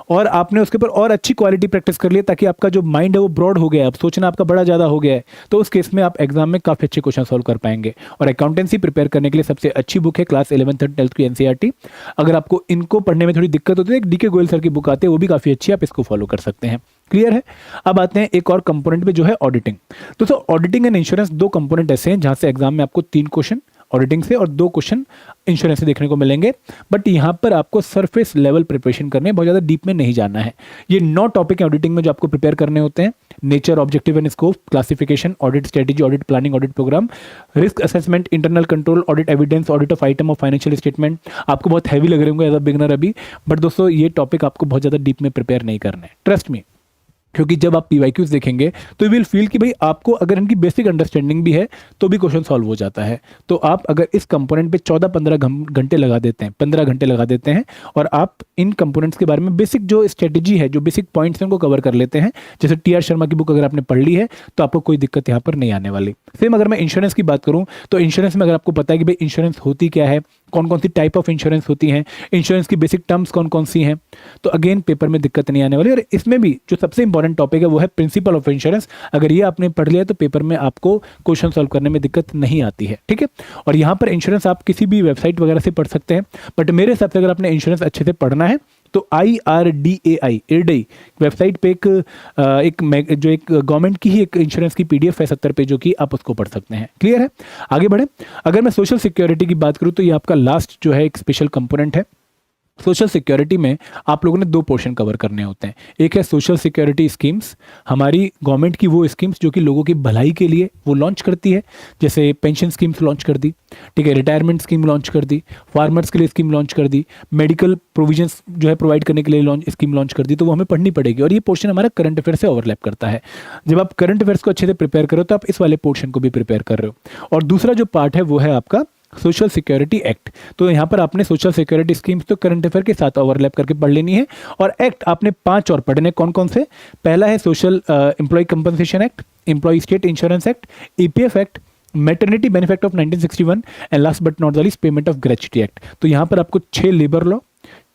S1: और आपने उसके ऊपर और अच्छी क्वालिटी प्रैक्टिस कर ली है, ताकि आपका जो माइंड है वो ब्रॉड हो गया है, अब सोचना आपका बड़ा ज़्यादा हो गया है, तो उस केस में आप एग्जाम में काफ़ी अच्छे क्वेश्चन सॉल्व कर पाएंगे। और अकाउंटेंसी प्रिपेयर करने के लिए सबसे अच्छी बुक है क्लास 11th और 12th की एनसीईआरटी। अगर आपको इनको पढ़ने में थोड़ी दिक्कत होती है, एक डीके गोयल सर की बुक आती है, वो भी काफ़ी अच्छी है, आप इसको फॉलो कर सकते हैं। क्लियर है। अब आते हैं एक और कंपोनेंट पे, जो है ऑडिटिंग। दोस्तों ऑडिटिंग एंड इंश्योरेंस दो कंपोनेंट ऐसे हैं जहां से एग्जाम में आपको 3 क्वेश्चन ऑडिटिंग से और 2 क्वेश्चन इंश्योरेंस से देखने को मिलेंगे। बट यहाँ पर आपको सरफेस लेवल प्रिपरेशन करने, बहुत ज़्यादा डीप में नहीं जाना है। ये 9 टॉपिक है ऑडिटिंग में जो आपको प्रिपेयर करने होते हैं। Nature, objective and scope, classification, audit strategy, audit planning, audit programme, risk assessment, internal control, audit evidence, audit of item of financial statement. आपको बहुत हैवी लग रहे होंगे एज अ बिगनर अभी, बट दोस्तों ये टॉपिक आपको बहुत ज़्यादा डीप में प्रिपेयर नहीं करना है, ट्रस्ट मी। क्योंकि जब आप पीवाईक्यूज देखेंगे तो यू विल फील कि भाई आपको अगर इनकी बेसिक अंडरस्टैंडिंग भी है तो भी क्वेश्चन सॉल्व हो जाता है। तो आप अगर इस कंपोनेंट पे 14-15 घंटे लगा देते हैं, 15 घंटे लगा देते हैं और आप इन कंपोनेंट्स के बारे में बेसिक जो स्ट्रेटेजी है, जो बेसिक पॉइंट्स हैं उनको कवर कर लेते हैं, जैसे टी आर शर्मा की बुक अगर आपने पढ़ ली है तो आपको कोई दिक्कत यहाँ पर नहीं आने वाली। सेम अगर मैं इंश्योरेंस की बात करूँ तो इंश्योरेंस में अगर आपको पता है कि भाई इंश्योरेंस होती क्या है, कौन कौन सी टाइप ऑफ इंश्योरेंस होती हैं, इंश्योरेंस की बेसिक टर्म्स कौन कौन सी हैं, तो अगेन पेपर में दिक्कत नहीं आने वाली। और इसमें भी जो सबसे इंपॉर्टेंट टॉपिक है वो है प्रिंसिपल ऑफ इंश्योरेंस। अगर ये आपने पढ़ लिया तो पेपर में आपको क्वेश्चन सॉल्व करने में दिक्कत नहीं आती है, ठीक है। और यहाँ पर इंश्योरेंस आप किसी भी वेबसाइट वगैरह से पढ़ सकते हैं, बट मेरे हिसाब से अगर आपने इंश्योरेंस अच्छे से पढ़ना है तो IRDAI वेबसाइट पे एक गवर्नमेंट की ही एक इंश्योरेंस की PDF है 70 पेजों की, आप उसको पढ़ सकते हैं। क्लियर है। आगे बढ़े। अगर मैं सोशल सिक्योरिटी की बात करूं तो ये आपका लास्ट जो है एक स्पेशल कंपोनेंट है। सोशल सिक्योरिटी में आप लोगों ने 2 पोर्शन कवर करने होते हैं। एक है सोशल सिक्योरिटी स्कीम्स, हमारी गवर्नमेंट की वो स्कीम्स जो कि लोगों की भलाई के लिए वो लॉन्च करती है, जैसे पेंशन स्कीम्स लॉन्च कर दी, ठीक है, रिटायरमेंट स्कीम लॉन्च कर दी, फार्मर्स के लिए स्कीम लॉन्च कर दी, मेडिकल प्रोविजंस जो है प्रोवाइड करने के लिए स्कीम लॉन्च कर दी, तो वो हमें पढ़नी पड़ेगी। और ये पोर्शन हमारा करंट अफेयर से ओवरलैप करता है। जब आप करंट अफेयर्स को अच्छे से प्रिपेयर करो तो आप इस वाले पोर्शन को भी प्रिपेयर कर रहे हो। और दूसरा जो पार्ट है वो है आपका सोशल सिक्योरिटी एक्ट। तो यहाँ पर आपने सोशल सिक्योरिटी स्कीम्स तो करंट अफेयर के साथ ओवरलैप करके पढ़ लेनी है, और एक्ट आपने 5 और पढ़ने। कौन कौन से? पहला है social employ compensation act, employ state insurance act, EPF act, maternity benefit act of 1961 and last but not the least payment of gratuity act. तो यहाँ पर आपको 6 लेबर लॉ,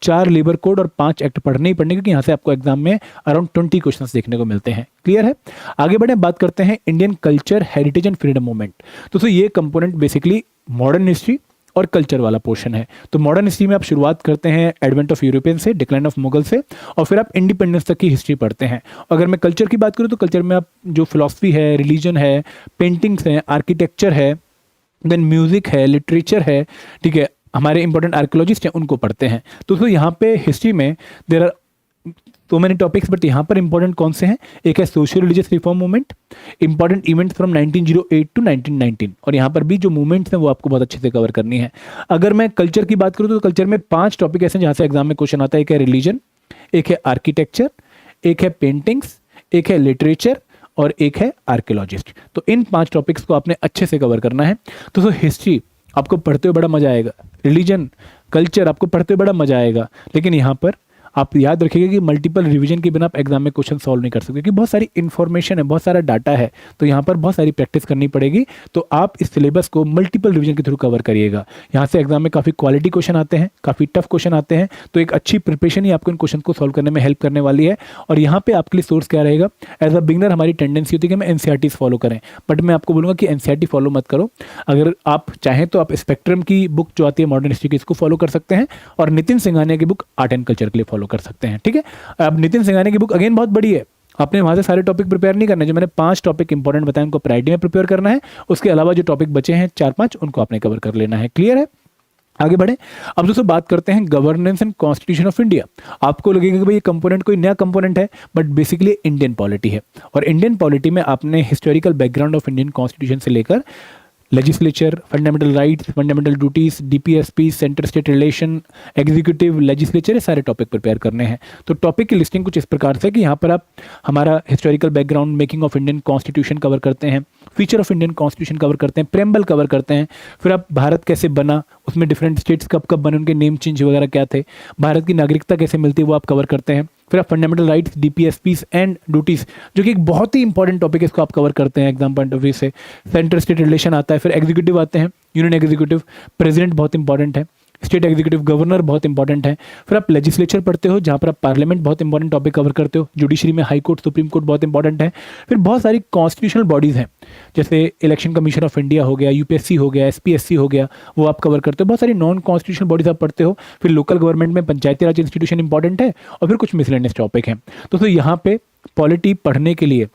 S1: 4 लेबर कोड और 5 एक्ट पढ़ने ही पढ़ने, क्योंकि यहाँ से आपको एग्जाम में अराउंड 20 क्वेश्चंस देखने को मिलते हैं। क्लियर है। आगे बढ़े, बात करते हैं Indian culture, heritage and freedom movement. तो ये कंपोनेंट बेसिकली मॉडर्न हिस्ट्री और कल्चर वाला पोर्शन है। तो मॉडर्न हिस्ट्री में आप शुरुआत करते हैं एडवेंट ऑफ यूरोपियन से, डिक्लाइन ऑफ मुगल से, और फिर आप इंडिपेंडेंस तक की हिस्ट्री पढ़ते हैं। अगर मैं कल्चर की बात करूँ तो कल्चर में आप जो फिलॉसफी है, रिलीजन है, पेंटिंग्स हैं, आर्किटेक्चर है, देन म्यूजिक है, लिटरेचर है, ठीक है, हमारे इंपॉर्टेंट आर्कियोलॉजिस्ट हैं उनको पढ़ते हैं। तो यहाँ पे हिस्ट्री में there are so many topics, but यहाँ पर इंपॉर्टेंट कौन से हैं? एक है social religious reform movement, important events from 1908 to 1919, और यहाँ पर भी जो मूवमेंट्स हैं वो आपको बहुत अच्छे से कवर करनी है। अगर मैं कल्चर की बात करूँ तो कल्चर में 5 टॉपिक ऐसे हैं जहाँ से एग्जाम में क्वेश्चन आता है। एक है रिलीजन, एक है आर्किटेक्चर, एक है पेंटिंग्स, एक है लिटरेचर और एक है आर्कियोलॉजिस्ट। तो इन 5 टॉपिक्स को आपने अच्छे से कवर करना है। तो हिस्ट्री आपको पढ़ते हुए बड़ा मजा आएगा, रिलीजन, कल्चर आपको पढ़ते हुए बड़ा मजा आएगा, लेकिन यहाँ पर आप याद रखिएगा कि मल्टीपल रिवीजन के बिना आप एग्जाम में क्वेश्चन सॉल्व नहीं कर सकते, क्योंकि बहुत सारी इन्फॉर्मेशन है, बहुत सारा डाटा है, तो यहाँ पर बहुत सारी प्रैक्टिस करनी पड़ेगी। तो आप इस सिलेबस को मल्टीपल रिवीजन के थ्रू कवर करिएगा। यहाँ से एग्जाम में काफ़ी क्वालिटी क्वेश्चन आते हैं, काफ़ी टफ क्वेश्चन आते हैं, तो एक अच्छी प्रिपरेशन ही आपको इन क्वेश्चन को सॉल्व करने में हेल्प करने वाली है। और यहाँ पे आपके लिए सोर्स क्या रहेगा? एज अ बिगनर हमारी टेंडेंसी होती है कि हम NCERTs फॉलो करें, बट मैं आपको बोलूँगा कि NCERT फॉलो मत करो। अगर आप चाहें तो आप स्पेक्ट्रम की बुक जो आती है मॉडर्न हिस्ट्री की, इसको फॉलो कर सकते हैं, और नितिन सिंघानिया की बुक आर्ट एंड कल्चर के लिए फॉलो कर सकते हैं, ठीक है। अब नितिन सिंघानिया की बुक अगेन बहुत बड़ी है, आपने वहां से सारे टॉपिक प्रिपेयर नहीं करने। जो मैंने 5 टॉपिक इंपॉर्टेंट बताए उनको प्रायोरिटी में प्रिपेयर करना है, उसके अलावा जो टॉपिक बचे हैं 4-5 उनको आपने कवर कर लेना है। क्लियर है। आगे बढ़े। अब दोस्तों बात करते हैं governance and constitution of India. आपको लगेगा कि भाई ये कंपोनेंट कोई नया कंपोनेंट है, बट बेसिकली इंडियन पॉलिटी है, और इंडियन पॉलिटी में आपने historical background of Indian constitution से लेकर legislature, fundamental rights, fundamental duties, DPSP, centre state relation, executive, legislature, ये सारे टॉपिक प्रिपेयर करने हैं। तो टॉपिक की लिस्टिंग कुछ इस प्रकार से कि यहाँ पर आप हमारा historical background, making of Indian constitution cover करते हैं, feature of Indian constitution cover करते हैं, प्रेम्बल कवर करते हैं, फिर आप भारत कैसे बना, उसमें डिफरेंट स्टेट्स कब कब बने, उनके नेम चेंज वगैरह क्या थे, भारत की नागरिकता कैसे मिलती है वो आप कवर करते हैं, फिर आप फंडामेंटल राइट्स, डीपीएसपीस एंड ड्यूटीज, जो कि एक बहुत ही इंपॉर्टेंट टॉपिक है, इसको आप कवर करते हैं एग्जाम पॉइंट ऑफ व्यू से। सेंटर स्टेट रिलेशन आता है, फिर एग्जीक्यूटिव आते हैं, यूनियन एग्जीक्यूटिव, प्रेसिडेंट बहुत इंपॉर्टेंट है, स्टेट एग्जीक्यूटिव गवर्नर बहुत इंपॉर्टेंट है। फिर आप लेजिस्लेचर पढ़ते हो, जहाँ पर आप पार्लियामेंट बहुत इंपॉर्टेंट टॉपिक कवर करते हो, जुडिशरी में हाई कोर्ट, सुप्रीम कोर्ट बहुत इंपॉर्टेंट है। फिर बहुत सारी कॉन्स्टिट्यूशनल बॉडीज़ हैं, जैसे इलेक्शन कमीशन ऑफ इंडिया हो गया, यूपीएससी हो गया, एसपीएससी हो गया, वो आप कवर करते हो। बहुत सारी नॉन कॉन्स्टिट्यूशनल बॉडीज आप पढ़ते हो। फिर लोकल गवर्नमेंट में पंचायती राज इंस्टीट्यूशन इंपॉर्टेंट है, और फिर कुछ मिसलेनियस टॉपिक हैं। तो यहाँ पे पॉलिटी पढ़ने के लिए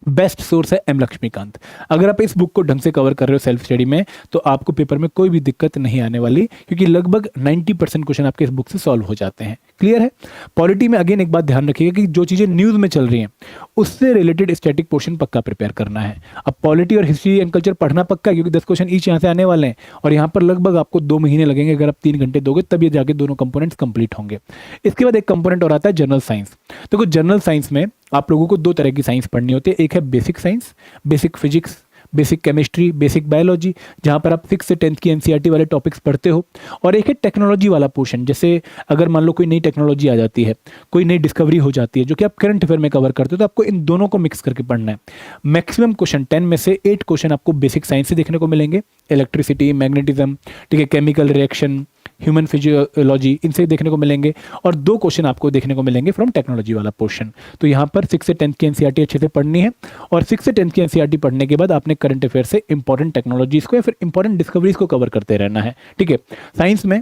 S1: बेस्ट सोर्स है एम लक्ष्मीकांत। अगर आप इस बुक को ढंग से कवर कर रहे हो सेल्फ स्टडी में, तो आपको पेपर में कोई भी दिक्कत नहीं आने वाली, क्योंकि लगभग 90% क्वेश्चन आपके इस बुक से सॉल्व हो जाते हैं। क्लियर है? पॉलिटी में अगेन एक बात ध्यान रखिएगा कि जो चीज़ें न्यूज़ में चल रही हैं उससे रिलेटेड स्टैटिक पोर्शन पक्का प्रिपेयर करना है। अब पॉलिटी और हिस्ट्री एंड कल्चर पढ़ना पक्का है, क्योंकि 10 क्वेश्चन ईच यहाँ से आने वाले हैं, और यहाँ पर लगभग आपको 2 महीने लगेंगे। अगर आप 3 घंटे दोगे तब ये जाके दोनों कंपोनेंट्स कंप्लीट होंगे। इसके बाद एक कंपोनेंट और आता है जनरल साइंस। तो कुछ जनरल साइंस में आप लोगों को 2 तरह की साइंस पढ़नी होती है। एक है basic science, basic physics, basic chemistry, basic biology, जहाँ पर आप 6 से 10th की एनसीईआरटी वाले टॉपिक्स पढ़ते हो। और एक है टेक्नोलॉजी वाला पोर्शन, जैसे अगर मान लो कोई नई टेक्नोलॉजी आ जाती है, कोई नई डिस्कवरी हो जाती है, जो कि आप करंट अफेयर में कवर करते हो, तो आपको इन दोनों को मिक्स करके पढ़ना है। मैक्सिमम क्वेश्चन 10 में से 8 क्वेश्चन आपको बेसिक साइंस से देखने को मिलेंगे, इलेक्ट्रिसिटी, मैग्नेटिज्म, ठीक है, केमिकल रिएक्शन, ह्यूमन फिजियोलॉजी, इनसे देखने को मिलेंगे। और 2 क्वेश्चन आपको देखने को मिलेंगे फ्रॉम टेक्नोलॉजी वाला पोर्शन। तो यहाँ पर 6 से 10th की एनसीईआरटी अच्छे से पढ़नी है, और 6 से 10th की एनसीईआरटी पढ़ने के बाद आपने करंट अफेयर से इंपॉर्टेंट टेक्नोलॉजीज को या फिर इंपॉर्टेंट डिस्कवरीज को कवर करते रहना है। ठीक है? साइंस में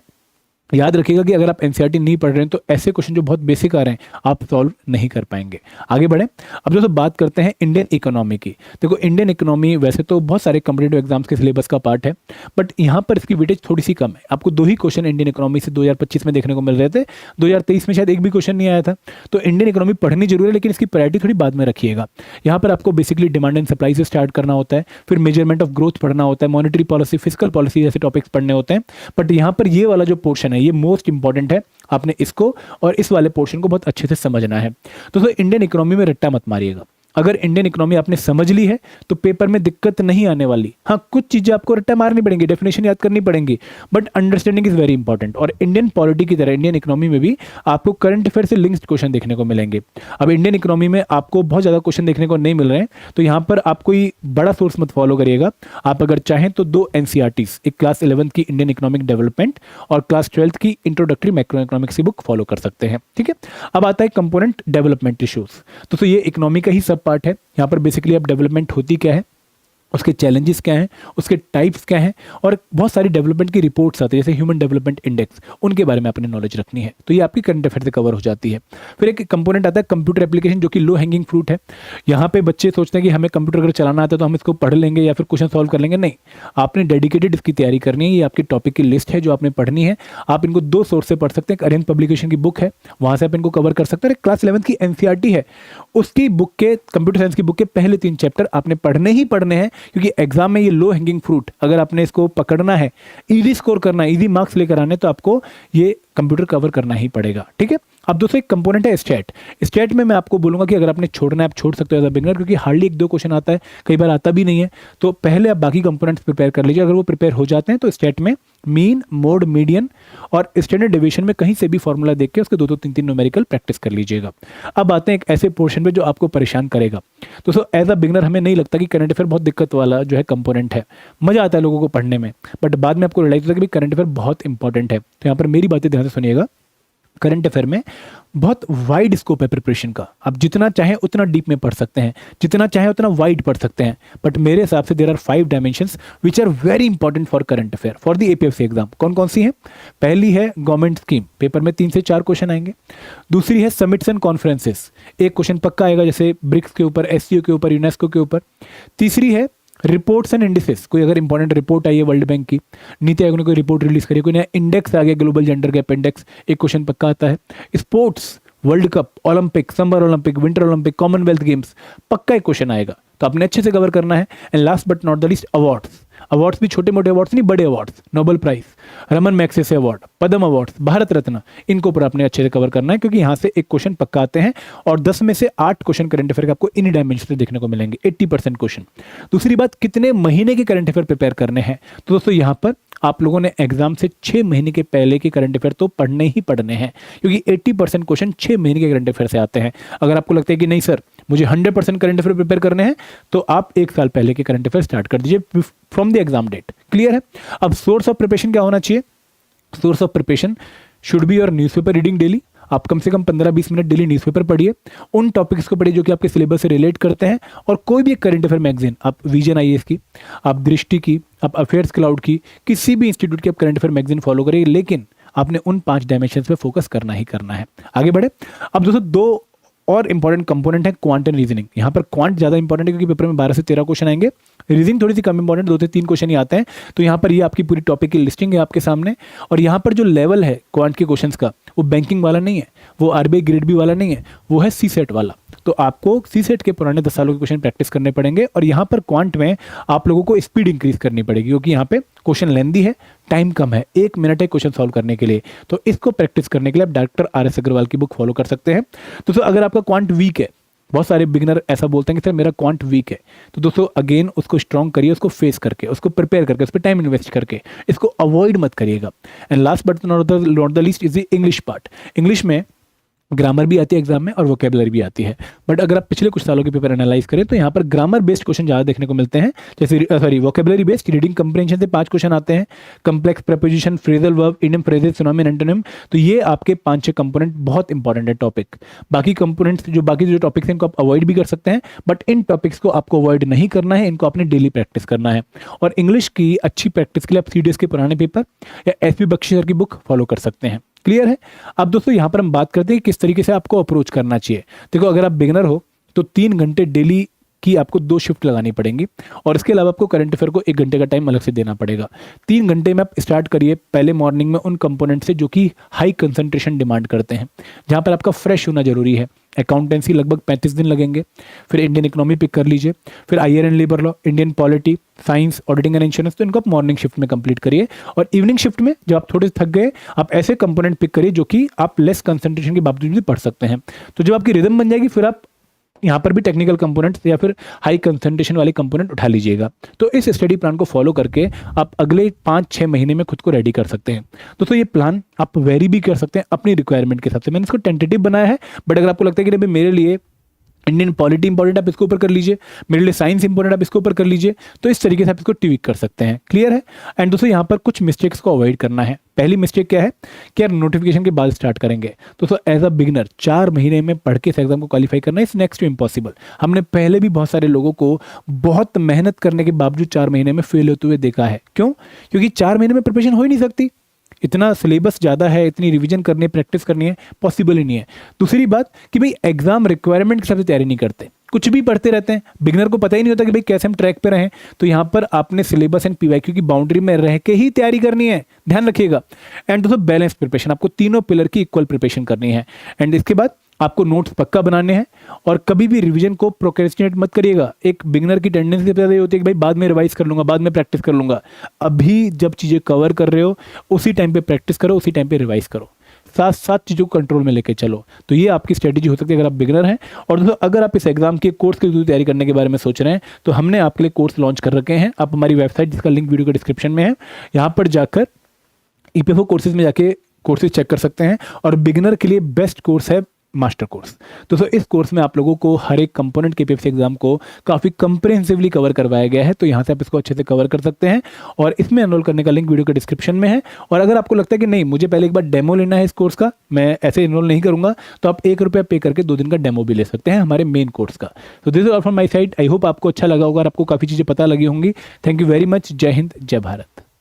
S1: याद रखिएगा कि अगर आप एनसीईआरटी नहीं पढ़ रहे हैं, तो ऐसे क्वेश्चन जो बहुत बेसिक आ रहे हैं आप सॉल्व नहीं कर पाएंगे। आगे बढ़े। अब दोस्तों बात करते हैं इंडियन इकोनॉमी की। देखो, इंडियन इकोनॉमी वैसे तो बहुत सारे कॉम्पिटिटिव एग्जाम्स के सिलेबस का पार्ट है, बट यहाँ पर इसकी वेटेज थोड़ी सी कम है। आपको 2 ही क्वेश्चन इंडियन इकोनॉमी से 2025 में देखने को मिल रहे थे, 2023 में शायद एक भी क्वेश्चन नहीं आया था। तो इंडियन इकोनॉमी पढ़नी जरूरी है, लेकिन इसकी प्रायोरिटी थोड़ी बाद में रखिएगा। यहाँ पर आपको बेसिकली डिमांड एंड सप्लाई से स्टार्ट करना होता है, फिर मेजरमेंट ऑफ ग्रोथ पढ़ना होता है, मॉनिटरी पॉलिसी, फिजिकल पॉलिसी जैसे टॉपिक्स पढ़ने होते हैं। बट यहाँ पर ये वाला जो पोर्शन है, ये मोस्ट इंपॉर्टेंट है। आपने इसको और इस वाले पोर्शन को बहुत अच्छे से समझना है। तो इंडियन इकोनॉमी में रट्टा मत मारिएगा। अगर इंडियन इकोनॉमी आपने समझ ली है तो पेपर में दिक्कत नहीं आने वाली। हाँ, कुछ चीजें आपको रट्टा मारनी पड़ेंगी, डेफिनेशन याद करनी पड़ेंगी, but understanding is very important. और इंडियन पॉलिटी की तरह इंडियन इकोनॉमी में भी आपको करंट अफेयर से लिंक्ड क्वेश्चन देखने को मिलेंगे। अब इंडियन इकोनॉमी में आपको बहुत ज्यादा क्वेश्चन देखने को नहीं मिल रहे हैं, तो यहाँ पर आप कोई बड़ा सोर्स मत फॉलो करिएगा। आप अगर चाहें तो 2 एनसीईआरटीज, एक क्लास 11th की इंडियन इकोनॉमिक डेवलपमेंट और क्लास 12th की इंट्रोडक्टरी मैक्रो इकोनॉमिक्स की बुक फॉलो कर सकते हैं। ठीक है? अब आता है कंपोनेंट डेवलपमेंट इश्यूज। तो ये इकोनॉमी का ही सब पार्ट है। यहाँ पर बेसिकली अब डेवलपमेंट होती क्या है, उसके चैलेंजेस क्या हैं, उसके टाइप्स क्या हैं, और बहुत सारी डेवलपमेंट की रिपोर्ट्स आती है, जैसे ह्यूमन डेवलपमेंट इंडेक्स, उनके बारे में आपने नॉलेज रखनी है। तो ये आपकी करंट अफेयर से कवर हो जाती है। फिर एक कंपोनेंट आता है कंप्यूटर एप्लीकेशन, जो कि लो हैंगिंग फ्रूट है। यहाँ पे बच्चे सोचते हैं कि हमें कंप्यूटर अगर चलाना आता है तो हम इसको पढ़ लेंगे या फिर क्वेश्चन सॉल्व कर लेंगे। नहीं, आपने डेडिकेटेड इसकी तैयारी करनी है। ये आपके टॉपिक की लिस्ट है जो आपने पढ़नी है। आप इनको 2 सोर्स से पढ़ सकते हैं। अरेंज पब्लिकेशन की बुक है, वहाँ से आप इनको कवर कर सकते हैं। क्लास 11th की एनसीईआरटी है, उसकी बुक के, कंप्यूटर साइंस की बुक के पहले 3 चैप्टर आपने पढ़ने ही पढ़ने हैं, क्योंकि एग्जाम में ये लो हैंगिंग फ्रूट, अगर आपने इसको पकड़ना है, इजी स्कोर करना है, इजी मार्क्स लेकर आने, तो आपको ये कंप्यूटर कवर करना ही पड़ेगा। ठीक है? अब दोस्तों एक कंपोनेंट है स्टेट। स्टेट में मैं आपको बोलूंगा कि अगर आपने छोड़ना है आप छोड़ सकते हो एज अ बिगिनर, क्योंकि हार्डली 1-2 क्वेश्चन आता है, कई बार आता भी नहीं है। तो पहले आप बाकी कंपोनेंट्स प्रिपेयर कर लीजिए। अगर वो प्रिपेयर हो जाते हैं तो स्टेट में मीन, मोड, मीडियन और स्टैंडर्ड डेविएशन में कहीं से भी फॉर्मूला देख के उसके 2-2, 3-3 न्यूमेरिकल प्रैक्टिस कर लीजिएगा। अब आते हैं एक ऐसे पोर्शन पे जो आपको परेशान करेगा। दोस्तों एज अ बिगिनर हमें नहीं लगता कि करंट अफेयर बहुत दिक्कत वाला जो है कंपोनेंट है, मजा आता है लोगों को पढ़ने में, बट बाद में आपको रियलाइज होता है कि करंट अफेयर बहुत इंपॉर्टेंट है। तो यहाँ पर मेरी बातें ध्यान से सुनिएगा। करंट अफेयर में बहुत वाइड स्कोप है प्रिपरेशन का। आप जितना चाहें उतना डीप में पढ़ सकते हैं, जितना चाहें उतना वाइड पढ़ सकते हैं, बट मेरे हिसाब से there are 5 dimensions which are very important for current affair for the APFC exam. कौन कौन सी हैं? पहली है गवर्नमेंट स्कीम, पेपर में 3 से 4 क्वेश्चन आएंगे। दूसरी है समिट्स एंड कॉन्फ्रेंसेस, एक क्वेश्चन पक्का आएगा, जैसे ब्रिक्स के ऊपर, एससीओ के ऊपर, यूनेस्को के ऊपर। तीसरी है रिपोर्ट्स एंड इंडिसेस, कोई अगर इंपॉर्टेंट रिपोर्ट आई है वर्ल्ड बैंक की, नीति आयोग ने कोई रिपोर्ट रिलीज करी, कोई नया इंडेक्स आ गया, ग्लोबल जेंडर गैप इंडेक्स, एक क्वेश्चन पक्का आता है। Sports, world cup, Olympic, summer Olympic, winter Olympic, Commonwealth games, पक्का एक क्वेश्चन आएगा, तो आपने अच्छे से कवर करना है। And last but not the least, awards. Awards भी छोटे मोटे अवार्ड्स नहीं, बड़े awards, Nobel prize, Ramon Magsaysay award, Padma awards, Bharat Ratna, इनको ऊपर आपने अच्छे से कवर करना है, क्योंकि यहाँ से एक क्वेश्चन पक्का आते हैं और 10 में से 8 क्वेश्चन करंट अफेयर के आपको इन डायमेंशन से देखने को मिलेंगे, 80% क्वेश्चन। दूसरी बात, कितने महीने के करंट अफेयर प्रिपेयर करने हैं, तो दोस्तों यहाँ पर आप लोगों ने एग्जाम से 6 महीने के पहले के करंट अफेयर तो पढ़ने ही पढ़ने हैं, क्योंकि 80% क्वेश्चन 6 महीने के करंट अफेयर से आते हैं। अगर आपको लगता है कि नहीं सर मुझे 100% करंट अफेयर प्रिपेयर करने हैं, तो आप 1 साल पहले के करंट अफेयर स्टार्ट कर दीजिए from the exam date. Clear है? अब सोर्स ऑफ प्रिपरेशन क्या होना चाहिए? Source of preparation should be your newspaper reading daily. आप कम से कम 15-20 मिनट डेली न्यूज़पेपर पढ़िए, उन टॉपिक्स को पढ़िए जो कि आपके सिलेबस से रिलेट करते हैं, और कोई भी एक करंट अफेयर मैगजीन, आप विजन आईएएस की, आप दृष्टि की, आप अफेयर्स क्लाउड की, किसी भी इंस्टीट्यूट की आप करंट अफेयर मैगजीन फॉलो करिए, लेकिन आपने उन 5 डायमेंशन पे फोकस करना ही करना है। आगे बढ़े। अब दोस्तों 2 और इंपॉर्टेंट कंपोनेंट है क्वांट एंड रीजनिंग। यहाँ पर क्वांट ज़्यादा इंपॉर्टेंट है क्योंकि पेपर में 12 से 13 क्वेश्चन आएंगे, रीजनिंग थोड़ी सी कम इंपॉर्टेंट, 2 से 3 क्वेश्चन ही आते हैं। तो यहाँ पर ये आपकी पूरी टॉपिक की लिस्टिंग है आपके सामने, और यहाँ पर जो लेवल है क्वांट के क्वेश्चंस का, वो बैंकिंग वाला नहीं है, वो आरबीआई ग्रेड बी वाला नहीं है, वो है सीसेट वाला। तो आपको सीसेट के पुराने 10 सालों के क्वेश्चन प्रैक्टिस करने पड़ेंगे, और यहाँ पर क्वांट में आप लोगों को स्पीड इंक्रीज करनी पड़ेगी, क्योंकि यहाँ पे क्वेश्चन लेंदी है, टाइम कम है, 1 मिनट है क्वेश्चन सॉल्व करने के लिए। तो इसको प्रैक्टिस करने के लिए आप डॉक्टर आर.एस. अग्रवाल की बुक फॉलो कर सकते हैं। दोस्तों अगर आपका क्वांट वीक है, बहुत सारे बिगिनर ऐसा बोलते हैं कि सर मेरा क्वांट वीक है, तो दोस्तों अगेन उसको स्ट्रॉन्ग करिए, उसको फेस करके, उसको प्रिपेयर करके, उस पर टाइम इन्वेस्ट करके, इसको अवॉइड मत करिएगा। And last but not the least is the English part. English में ग्रामर भी आती है एग्जाम में और वोकेबलरी भी आती है, बट अगर आप पिछले कुछ सालों के पेपर एनालाइज करें तो यहाँ पर ग्रामर बेस्ड क्वेश्चन ज़्यादा देखने को मिलते हैं। जैसे वोकेबलरी बेस्ड रीडिंग कंप्रेंशन से 5 क्वेश्चन आते हैं, complex preposition, phrasal verb, idiom phrases, synonym, antonym. तो ये आपके 5-6 कंपोनेंट बहुत इंपॉर्टेंट है टॉपिक। बाकी कंपोनेंट्स बाकी जो टॉपिक्स हैं इनको आप अवॉइड भी कर सकते हैं, बट इन टॉपिक्स को आपको अवॉइड नहीं करना है, इनको आपने डेली प्रैक्टिस करना है। और इंग्लिश की अच्छी प्रैक्टिस के लिए आप सीडीएस के पुराने पेपर या एसपी बख्शी सर की बुक फॉलो कर सकते हैं। क्लियर है? अब दोस्तों यहाँ पर हम बात करते हैं किस तरीके से आपको अप्रोच करना चाहिए। देखो अगर आप बिगिनर हो तो 3 घंटे डेली की आपको 2 शिफ्ट लगानी पड़ेंगी, और इसके अलावा आपको करंट अफेयर को 1 घंटे का टाइम अलग से देना पड़ेगा। 3 घंटे में आप स्टार्ट करिए पहले मॉर्निंग में उन कंपोनेंट से जो कि हाई कंसंट्रेशन डिमांड करते हैं, जहाँ पर आपका फ्रेश होना जरूरी है। अकाउंटेंसी लगभग 35 दिन लगेंगे, फिर इंडियन इकोनॉमी पिक कर लीजिए, फिर IR and labour law, Indian polity, science, auditing and insurance. तो इनको आप मॉर्निंग शिफ्ट में कंप्लीट करिए, और इवनिंग शिफ्ट में जब आप थोड़े से थक गए, आप ऐसे कंपोनेंट पिक करिए जो कि आप लेस कंसंट्रेशन के बावजूद भी पढ़ सकते हैं। तो जब आपकी रिदम बन जाएगी, फिर आप यहाँ पर भी टेक्निकल कंपोनेंट्स या फिर हाई कंसंट्रेशन वाले कंपोनेंट उठा लीजिएगा। तो इस स्टडी प्लान को फॉलो करके आप अगले 5-6 महीने में खुद को रेडी कर सकते हैं। दोस्तों ये प्लान आप वेरी भी कर सकते हैं अपनी रिक्वायरमेंट के हिसाब से। मैंने इसको टेंटेटिव बनाया है, बट अगर आपको लगता है कि नहीं मेरे लिए इंडियन पॉलिटी इंपॉर्टेंट, आप इसके ऊपर कर लीजिए, मेरे लिए साइंस इंपॉर्टेंट, आप इसके ऊपर कर लीजिए। तो इस तरीके से आप इसको ट्विक कर सकते हैं। क्लियर है? एंड दोस्तों यहाँ पर कुछ मिस्टेक्स को अवॉइड करना है। पहली मिस्टेक क्या है कि यार नोटिफिकेशन के बाद स्टार्ट करेंगे। दोस्तों एज अ बिगिनर 4 महीने में पढ़ के इस एग्जाम को क्वालिफाई करना इज नेक्स्ट टू इम्पॉसिबल। हमने पहले भी बहुत सारे लोगों को बहुत मेहनत करने के बावजूद 4 महीने में फेल होते हुए देखा है। क्यों? क्योंकि 4 महीने में प्रिपरेशन हो ही नहीं सकती, इतना सिलेबस ज़्यादा है, इतनी रिवीजन करनी है, प्रैक्टिस करनी है, पॉसिबल ही नहीं है। दूसरी बात कि भाई एग्जाम रिक्वायरमेंट के हिसाब से तैयारी नहीं करते, कुछ भी पढ़ते रहते हैं। बिगिनर को पता ही नहीं होता कि भाई कैसे हम ट्रैक पे रहें। तो यहाँ पर आपने सिलेबस एंड पीवाईक्यू की बाउंड्री में रह के ही तैयारी करनी है, ध्यान रखिएगा। एंड दोस्तों बैलेंस प्रिपरेशन, आपको तीनों पिलर की इक्वल प्रिपरेशन करनी है। एंड इसके बाद आपको नोट्स पक्का बनाने हैं, और कभी भी रिवीजन को प्रोक्रेस्टिनेट मत करिएगा। एक बिगिनर की टेंडेंसी सबसे ज़्यादा ये होती है कि भाई बाद में रिवाइज कर लूंगा, बाद में प्रैक्टिस कर लूंगा। अभी जब चीज़ें कवर कर रहे हो उसी टाइम पे प्रैक्टिस करो, उसी टाइम पे रिवाइज करो, साथ साथ चीज़ों को कंट्रोल में लेके चलो। तो ये आपकी स्ट्रेटेजी हो सकती है अगर आप बिगिनर हैं। और दोस्तों अगर आप इस एग्जाम के कोर्स की तैयारी करने के बारे में सोच रहे हैं तो हमने आपके लिए कोर्स लॉन्च कर रखे हैं। आप हमारी वेबसाइट, जिसका लिंक वीडियो के डिस्क्रिप्शन में है, यहाँ पर जाकर ईपीएफओ कोर्सेज में जाके कोर्सेज चेक कर सकते हैं। और बिगिनर के लिए बेस्ट कोर्स है मास्टर कोर्स। दोस्तों इस कोर्स में आप लोगों को हर एक कंपोनेंट के पीएफसी एग्जाम को काफ़ी कंप्रिहेंसिवली कवर करवाया गया है। तो यहाँ से आप इसको अच्छे से कवर कर सकते हैं, और इसमें एनरोल करने का लिंक वीडियो के डिस्क्रिप्शन में है। और अगर आपको लगता है कि नहीं मुझे पहले एक बार डेमो लेना है इस कोर्स का, मैं ऐसे एनरोल नहीं करूँगा, तो आप 1 रुपया पे करके 2 दिन का डेमो भी ले सकते हैं हमारे मेन कोर्स का। तो this is all from my side. I hope आपको अच्छा लगा होगा और आपको काफ़ी चीज़ें पता लगी होंगी। Thank you very much. जय हिंद, जय भारत।